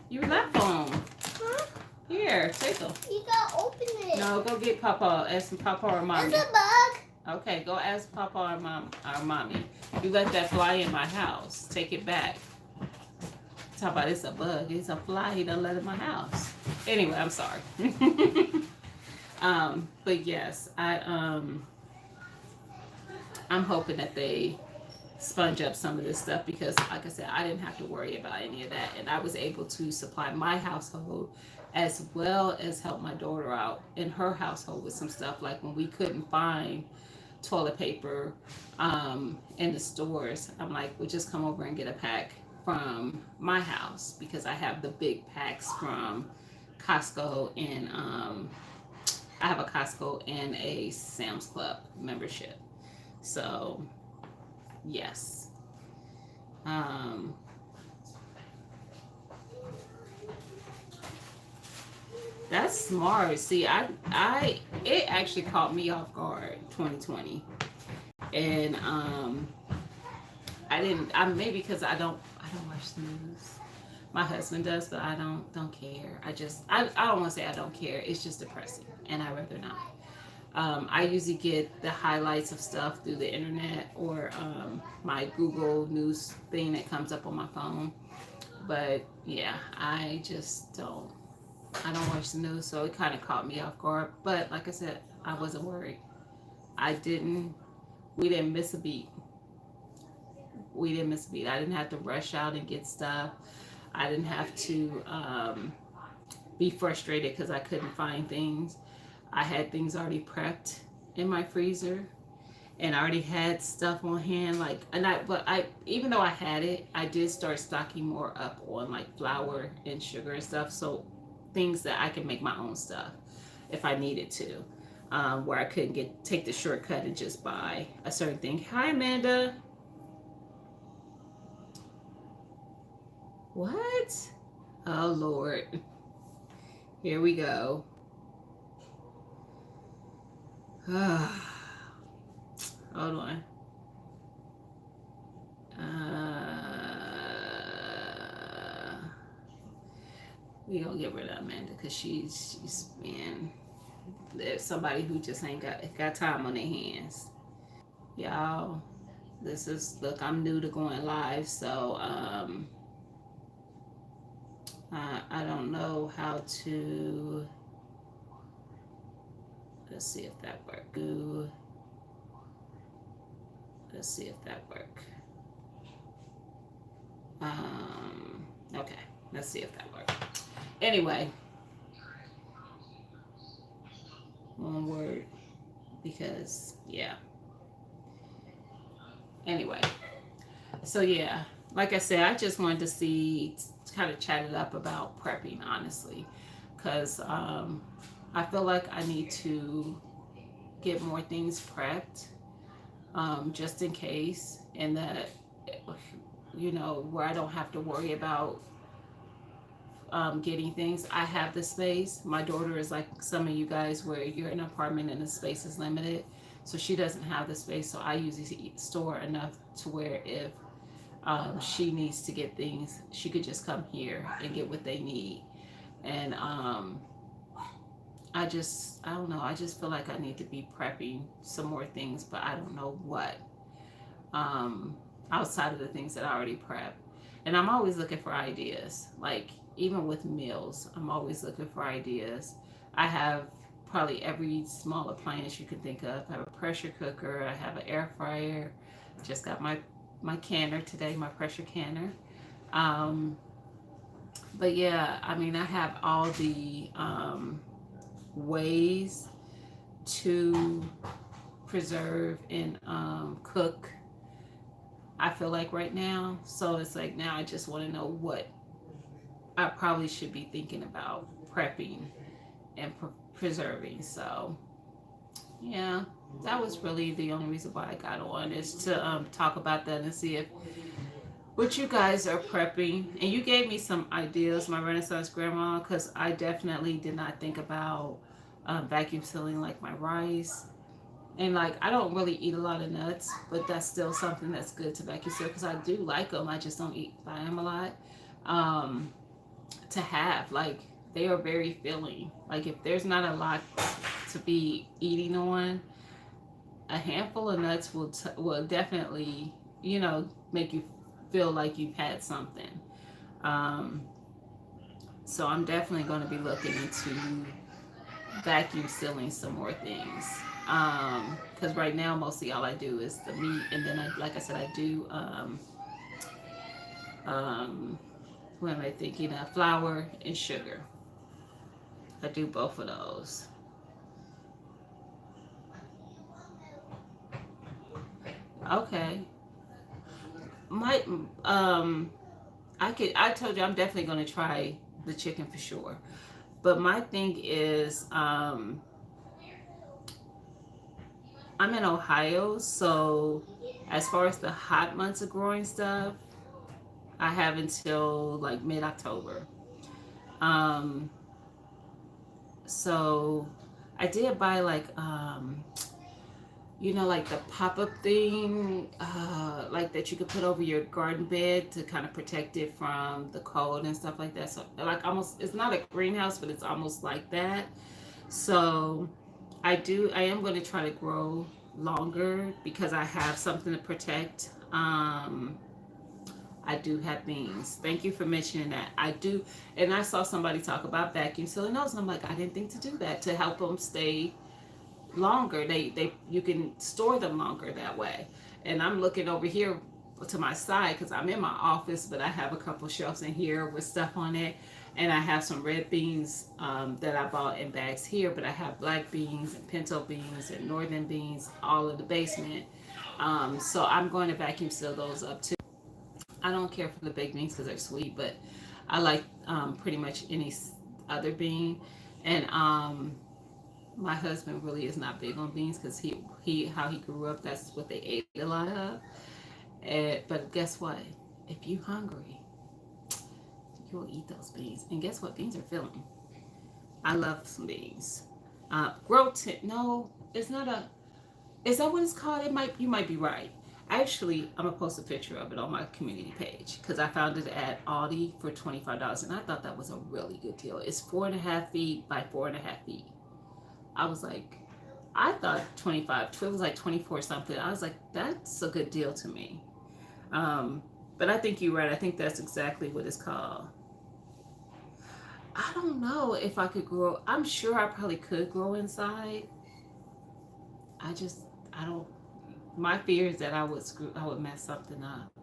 You left them. Huh? Here, take them. You gotta open it. No, go get Papa. Ask Papa or Mommy. It's a bug. Okay, go ask Papa or Mommy. You let that fly in my house. Take it back. Talk about it's a bug. It's a fly. He done let in my house. Anyway, I'm sorry. But yes, I'm hoping that they sponge up some of this stuff because, like I said, I didn't have to worry about any of that, and I was able to supply my household as well as help my daughter out in her household with some stuff. Like when we couldn't find toilet paper in the stores, I'm like, well, just come over and get a pack from my house because I have the big packs from Costco, and I have a Costco and a Sam's Club membership. So yes. That's smart. See, it actually caught me off guard 2020. And maybe because I don't watch the news. My husband does, but I don't care. I don't want to say I don't care. It's just depressing, and I'd rather not. I usually get the highlights of stuff through the internet or my Google News thing that comes up on my phone. But yeah, I don't watch the news, so it kind of caught me off guard. But like I said, I wasn't worried. We didn't miss a beat. I didn't have to rush out and get stuff. I didn't have to be frustrated because I couldn't find things. I had things already prepped in my freezer, and I already had stuff on hand. Even though I had it, I did start stocking more up on like flour and sugar and stuff. So things that I can make my own stuff if I needed to, where I couldn't take the shortcut and just buy a certain thing. Hi, Amanda. What? Oh Lord. Here we go. Hold on. We gonna get rid of Amanda because she's man. There's somebody who just ain't got time on their hands. Y'all, This is, look, I'm new to going live, so I don't know how to, let's see if that works. Let's see if that works. Okay, let's see if that works. Anyway, one word, because, yeah. Anyway, so yeah, like I said, I just wanted to see, kind of chat it up about prepping, honestly, because I feel like I need to get more things prepped, just in case, and that, you know, where I don't have to worry about getting things. I have the space. My daughter is like some of you guys, where you're in an apartment and the space is limited, so she doesn't have the space. So I usually store enough to where if she needs to get things, she could just come here and get what they need. And I don't know, I just feel like I need to be prepping some more things, but I don't know what, outside of the things that I already prep. And I'm always looking for ideas, like even with meals, I'm always looking for ideas. I have probably every small appliance you can think of. I have a pressure cooker, I have an air fryer, just got my canner today, my pressure canner. Um, but yeah, I mean, I have all the ways to preserve and cook, I feel like, right now. So it's like, now I just want to know what I probably should be thinking about prepping and preserving. So yeah, that was really the only reason why I got on, is to talk about that and see if what you guys are prepping. And you gave me some ideas, my Renaissance grandma, because I definitely did not think about vacuum sealing like my rice. And like, I don't really eat a lot of nuts, but that's still something that's good to vacuum seal, because I do like them. I just don't buy them a lot. To have, like, they are very filling. Like, if there's not a lot to be eating on, a handful of nuts will definitely, you know, make you feel like you've had something. Um, so I'm definitely going to be looking into vacuum sealing some more things. Because right now, mostly all I do is the meat, and then like I said, I do what am I thinking of? Flour and sugar. I do both of those. Okay. My I told you I'm definitely gonna try the chicken for sure. But my thing is, I'm in Ohio, so as far as the hot months of growing stuff, I have until like mid-October. Um, so I did buy like you know, like the pop-up thing, like that you could put over your garden bed to kind of protect it from the cold and stuff like that. So like, almost, it's not a greenhouse, but it's almost like that. So I am going to try to grow longer because I have something to protect. I do have beans. Thank you for mentioning that. I do, and I saw somebody talk about vacuum sealing those, and I'm like, I didn't think to do that, to help them stay longer. They you can store them longer that way. And I'm looking over here to my side because I'm in my office, but I have a couple shelves in here with stuff on it, and I have some red beans that I bought in bags here, but I have black beans and pinto beans and northern beans all in the basement. So I'm going to vacuum seal those up too. I don't care for the baked beans because they're sweet, but I like pretty much any other bean. And my husband really is not big on beans because he how he grew up, that's what they ate a lot of. But guess what? If you hungry, you'll eat those beans. And guess what? Beans are filling. I love some beans. No, it's not a. Is that what it's called? You might be right. Actually, I'm gonna post a picture of it on my community page because I found it at Aldi for $25, and I thought that was a really good deal. It's 4.5 feet by 4.5 feet. I was like, I thought 25. It was like 24 something. I was like, that's a good deal to me. But I think you're right. I think that's exactly what it's called. I don't know if I could grow. I'm sure I probably could grow inside. I just, I don't. My fear is that I would mess something up.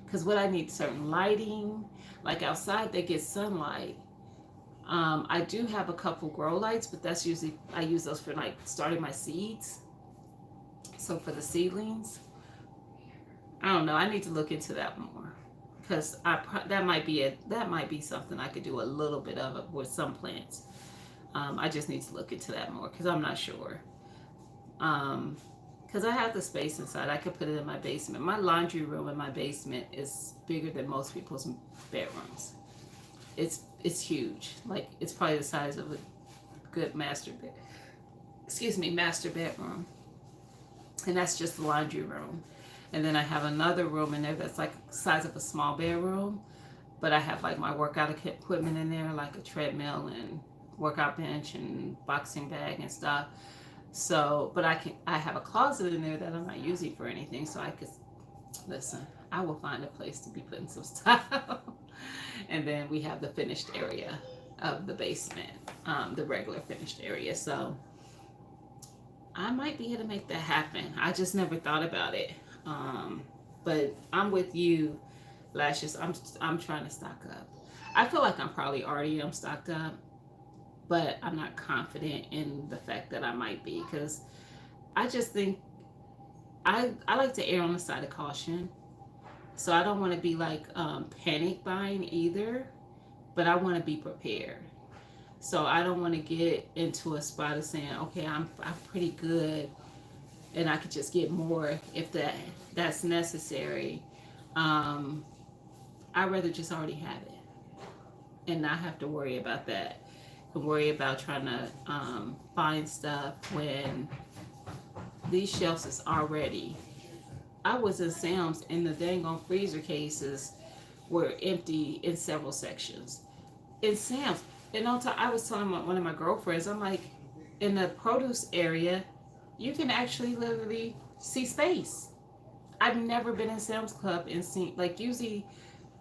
Because what I need certain lighting, like outside they get sunlight. I do have a couple grow lights, but that's usually I use those for like starting my seeds. So for the seedlings, I don't know. I need to look into that more because that might be something I could do a little bit of it with some plants. I just need to look into that more because I'm not sure. Because I have the space inside, I could put it in my basement. My laundry room in my basement is bigger than most people's bedrooms. It's huge. Like it's probably the size of a good master bedroom. And that's just the laundry room. And then I have another room in there that's like the size of a small bedroom. But I have like my workout equipment in there, like a treadmill and workout bench and boxing bag and stuff. So, but I have a closet in there that I'm not using for anything. So I could, listen, I will find a place to be putting some stuff. And then we have the finished area of the basement, the regular finished area. So I might be able to make that happen. I just never thought about it. But I'm with you, Lashes. I'm trying to stock up. I feel like I'm probably already stocked up, but I'm not confident in the fact that I might be because I just think I like to err on the side of caution. So I don't want to be like panic buying either, but I want to be prepared. So I don't want to get into a spot of saying, okay, I'm pretty good, and I could just get more if that's necessary. I'd rather just already have it and not have to worry about that. And worry about trying to find stuff when these shelves is already. I was in Sam's and the dang on freezer cases were empty in several sections. In Sam's, and on top, I was telling one of my girlfriends, I'm like, in the produce area, you can actually literally see space. I've never been in Sam's Club and seen, like, usually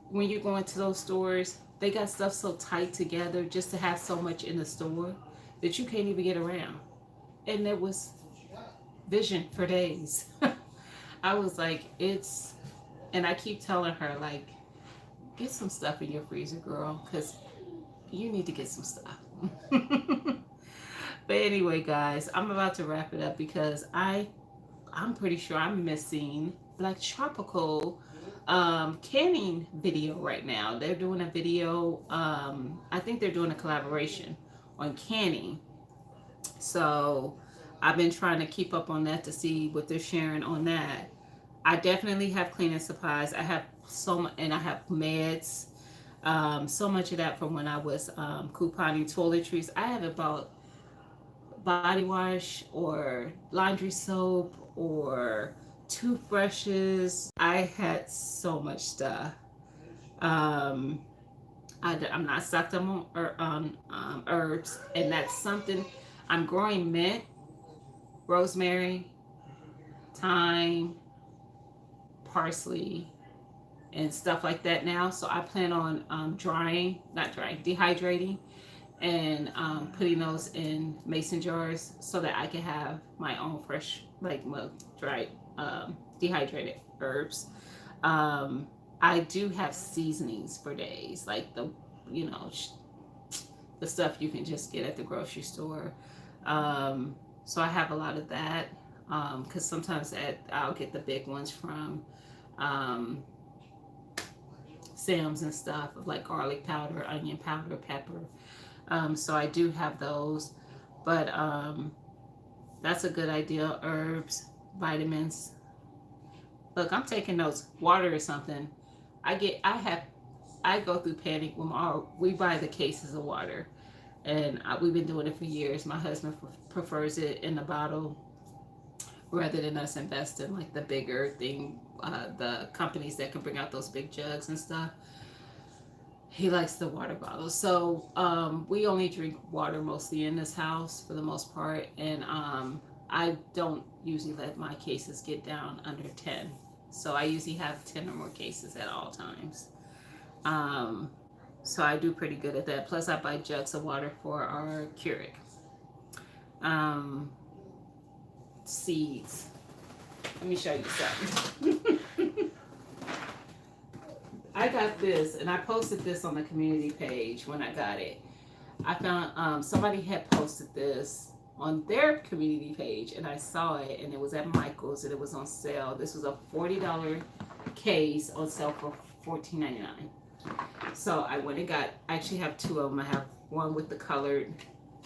when you go into those stores, they got stuff so tight together just to have so much in the store that you can't even get around. And there was vision for days. I was like, and I keep telling her, like, get some stuff in your freezer, girl, because you need to get some stuff. But anyway, guys, I'm about to wrap it up because I'm pretty sure I'm missing Black Tropical canning video right now. They're doing a video. I think they're doing a collaboration on canning. So I've been trying to keep up on that to see what they're sharing on that. I definitely have cleaning supplies. I have so much, and I have meds. So much of that from when I was couponing toiletries. I haven't bought body wash or laundry soap or toothbrushes. I had so much stuff. I'm not stocked up on herbs, and that's something. I'm growing mint, rosemary, thyme, parsley, and stuff like that now. So I plan on dehydrating, and putting those in mason jars so that I can have my own fresh, like, dried, dehydrated herbs. I do have seasonings for days, like the stuff you can just get at the grocery store. So I have a lot of that because sometimes I'll get the big ones from Sam's and stuff, of like garlic powder, onion powder, pepper. So I do have those, but that's a good idea. Herbs, vitamins. Look, I'm taking notes. Water or something. I go through panic when we buy the cases of water, and we've been doing it for years. My husband prefers it in the bottle rather than us invest in like the bigger thing, the companies that can bring out those big jugs and stuff. He likes the water bottles. So we only drink water mostly in this house for the most part. And I don't usually let my cases get down under 10. So I usually have 10 or more cases at all times. Um, so I do pretty good at that. Plus, I buy jugs of water for our Keurig. Um, Seeds. Let me show you something. I got this, and I posted this on the community page when I got it. I found somebody had posted this on their community page, and I saw it, and it was at Michael's, and it was on sale. This was a $40 case on sale for $14.99. So I went and got. I actually have two of them. I have one with the colored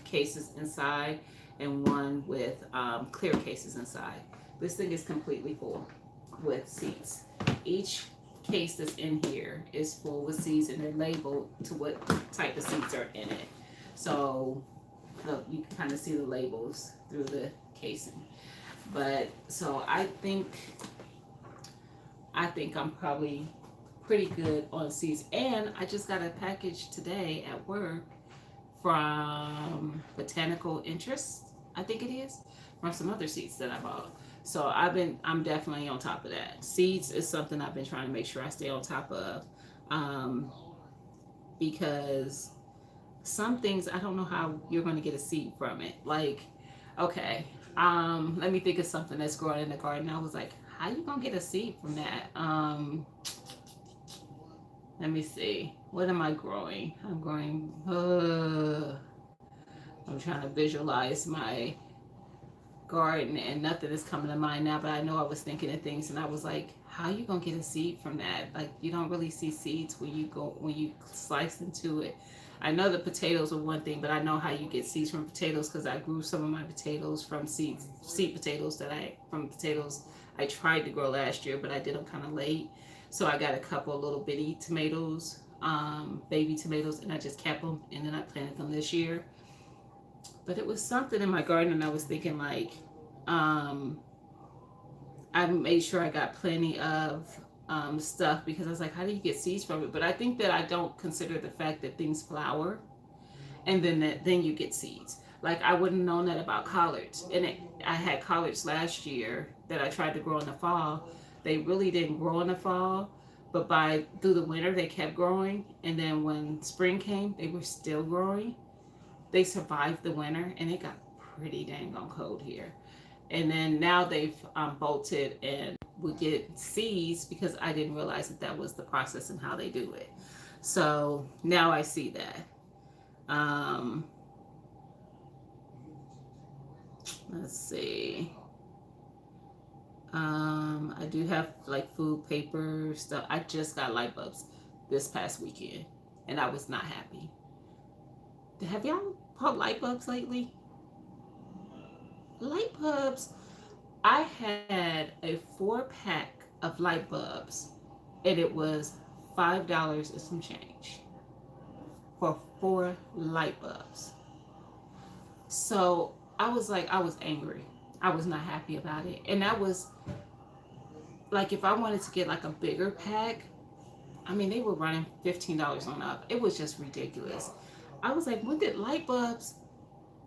cases inside, and one with clear cases inside. This thing is completely full with seeds. Each case that's in here is full with seeds, and they're labeled to what type of seeds are in it. So look, you can kind of see the labels through the casing. But so I think I'm probably pretty good on seeds. And I just got a package today at work from Botanical Interest, I think it is, from some other seeds that I bought. So I'm definitely on top of that. Seeds is something I've been trying to make sure I stay on top of, because some things I don't know how you're going to get a seed from it. Like, okay, let me think of something that's growing in the garden. I was like, how you gonna get a seed from that? Let me see. What am I growing? I'm growing. I'm trying to visualize my garden, and nothing is coming to mind now, but I know I was thinking of things, and I was like, how you gonna get a seed from that? Like, you don't really see seeds when you slice into it. I know the potatoes are one thing, but I know how you get seeds from potatoes because I grew some of my potatoes from seed potatoes from potatoes I tried to grow last year, but I did them kind of late. So I got a couple of little bitty tomatoes, baby tomatoes, and I just kept them, and then I planted them this year. But it was something in my garden, and I was thinking like, I made sure I got plenty of stuff, because I was like, how do you get seeds from it? But I think that I don't consider the fact that things flower, and then you get seeds. Like, I wouldn't have known that about collards, and I had collards last year that I tried to grow in the fall. They really didn't grow in the fall, but through the winter they kept growing, and then when spring came, they were still growing. They survived the winter, and it got pretty dang on cold here. And then now they've bolted and would get seeds, because I didn't realize that was the process and how they do it. So now I see that. Let's see. I do have like food paper stuff. I just got light bulbs this past weekend, and I was not happy. Have y'all bought light bulbs lately? Light bulbs. I had a 4-pack of light bulbs, and it was $5 and some change for 4 light bulbs. So I was angry. I was not happy about it. And that was like, if I wanted to get like a bigger pack, I mean, they were running $15 on up. It was just ridiculous. I was like, when did light bulbs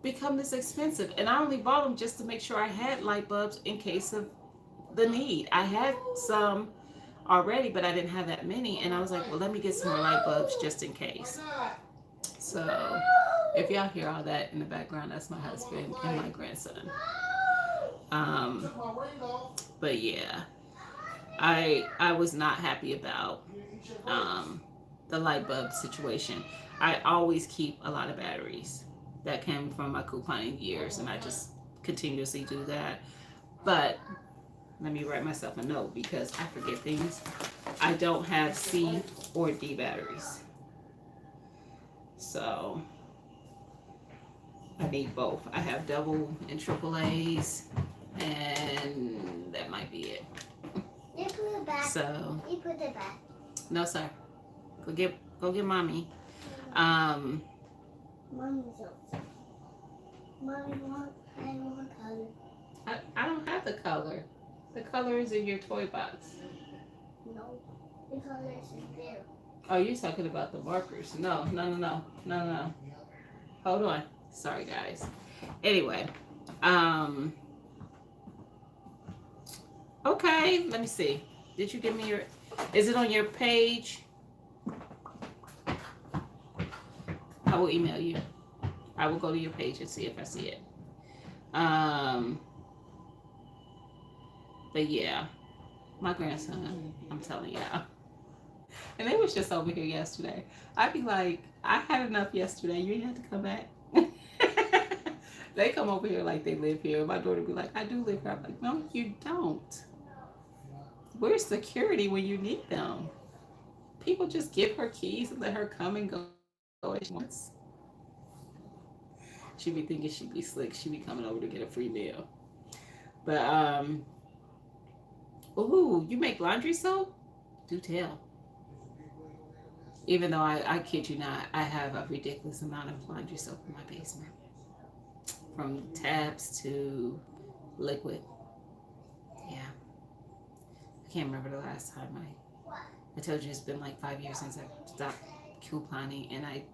become this expensive? And I only bought them just to make sure I had light bulbs in case of the need. I had some already, but I didn't have that many, and I was like, well, let me get some more light bulbs just in case. So if y'all hear all that in the background, that's my husband and my grandson. But yeah, I was not happy about the light bulb situation. I always keep a lot of batteries that came from my couponing years, and I just continuously do that. But let me write myself a note, because I forget things. I don't have C or D batteries, so I need both. I have double and triple A's, and that might be it. You put it back. So You put it back. no, sir. Go get mommy. Mommy's also. Mommy I want color. I don't have the color. The color is in your toy box. No, the color is in there. Oh, you're talking about the markers. No, no, no, no, no, no. Hold on. Sorry, guys. Anyway, um, okay. Let me see. Did you give me your? Is it on your page? I will email you. I will go to your page and see if I see it. Um, but yeah, my grandson. I'm telling y'all. And they was just over here yesterday. I'd be like, I had enough yesterday. You didn't have to come back. They come over here like they live here. My daughter be like, I do live here. I'm like, no, you don't. Where's security when you need them? People just give her keys and let her come and go as she wants. She be thinking she be slick. She be coming over to get a free meal. But ooh, you make laundry soap? Do tell. Even though I kid you not, I have a ridiculous amount of laundry soap in my basement. From tabs to liquid. Yeah. I can't remember the last time I told you it's been like 5 years since I stopped couponing, and I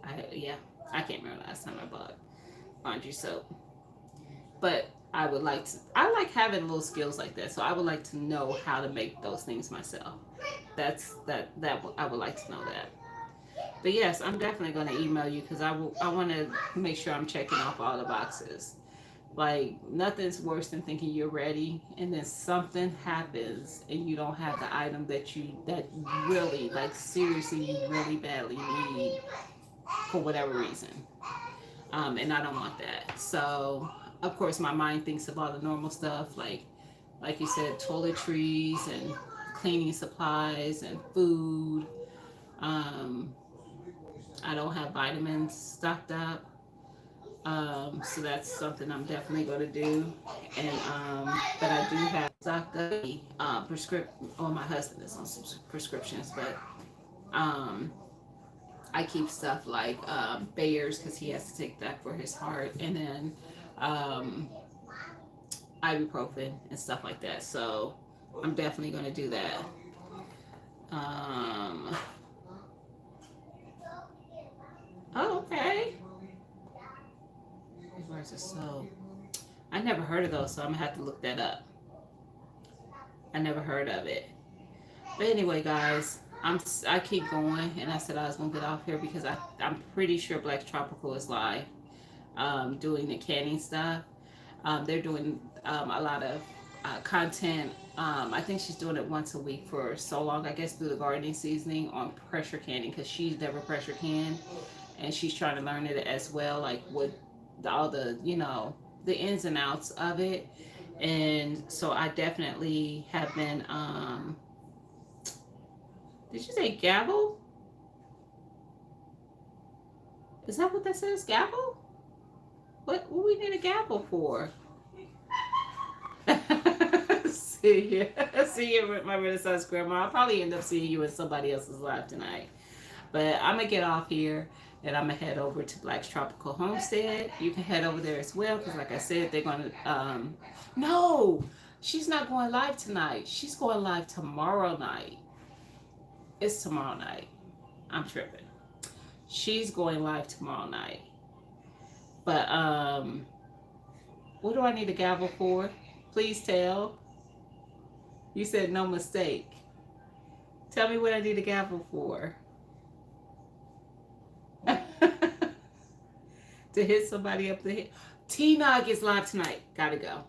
can't remember the last time I bought laundry soap. But I like having little skills like that, so I would like to know how to make those things myself. I would like to know that. But yes, I'm definitely going to email you because I want to make sure I'm checking off all the boxes. Like, nothing's worse than thinking you're ready and then something happens and you don't have the item that really, like, seriously, you really badly need for whatever reason. And I don't want that. So, of course, my mind thinks of all the normal stuff, like you said, toiletries and cleaning supplies and food. I don't have vitamins stocked up. So that's something I'm definitely going to do. And but I do have stocked up well, my husband is on some prescriptions, but I keep stuff like Bayer's because he has to take that for his heart, and then ibuprofen and stuff like that. So I'm definitely going to do that. Oh, okay. Where's the soap? I never heard of those, so I'm gonna have to look that up. I never heard of it. But anyway, guys, I keep going, and I said I was gonna get off here because I'm pretty sure Black Tropical is live, doing the canning stuff. They're doing a lot of content. I think she's doing it once a week for so long, I guess, through the gardening seasoning on pressure canning because she's never pressure canned, and she's trying to learn it as well, like with all the the ins and outs of it. And so I definitely have been did you say gavel? Is that what that says? Gavel? What we need a gavel for? See you, my Renaissance grandma. I'll probably end up seeing you in somebody else's live tonight. But I'm gonna get off here and I'm gonna head over to Black's Tropical Homestead. You can head over there as well because, like I said, they're gonna. No, she's not going live tonight. She's going live tomorrow night. It's tomorrow night. I'm tripping. She's going live tomorrow night. But what do I need a gavel for? Please tell. You said no mistake. Tell me what I need a gavel for. To hit somebody up the head. T-Nog is live tonight. Gotta go.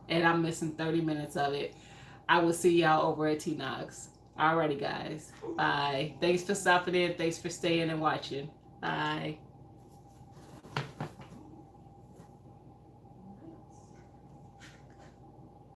And I'm missing 30 minutes of it. I will see y'all over at T-Nog's. Alrighty, guys. Bye. Thanks for stopping in. Thanks for staying and watching. Bye.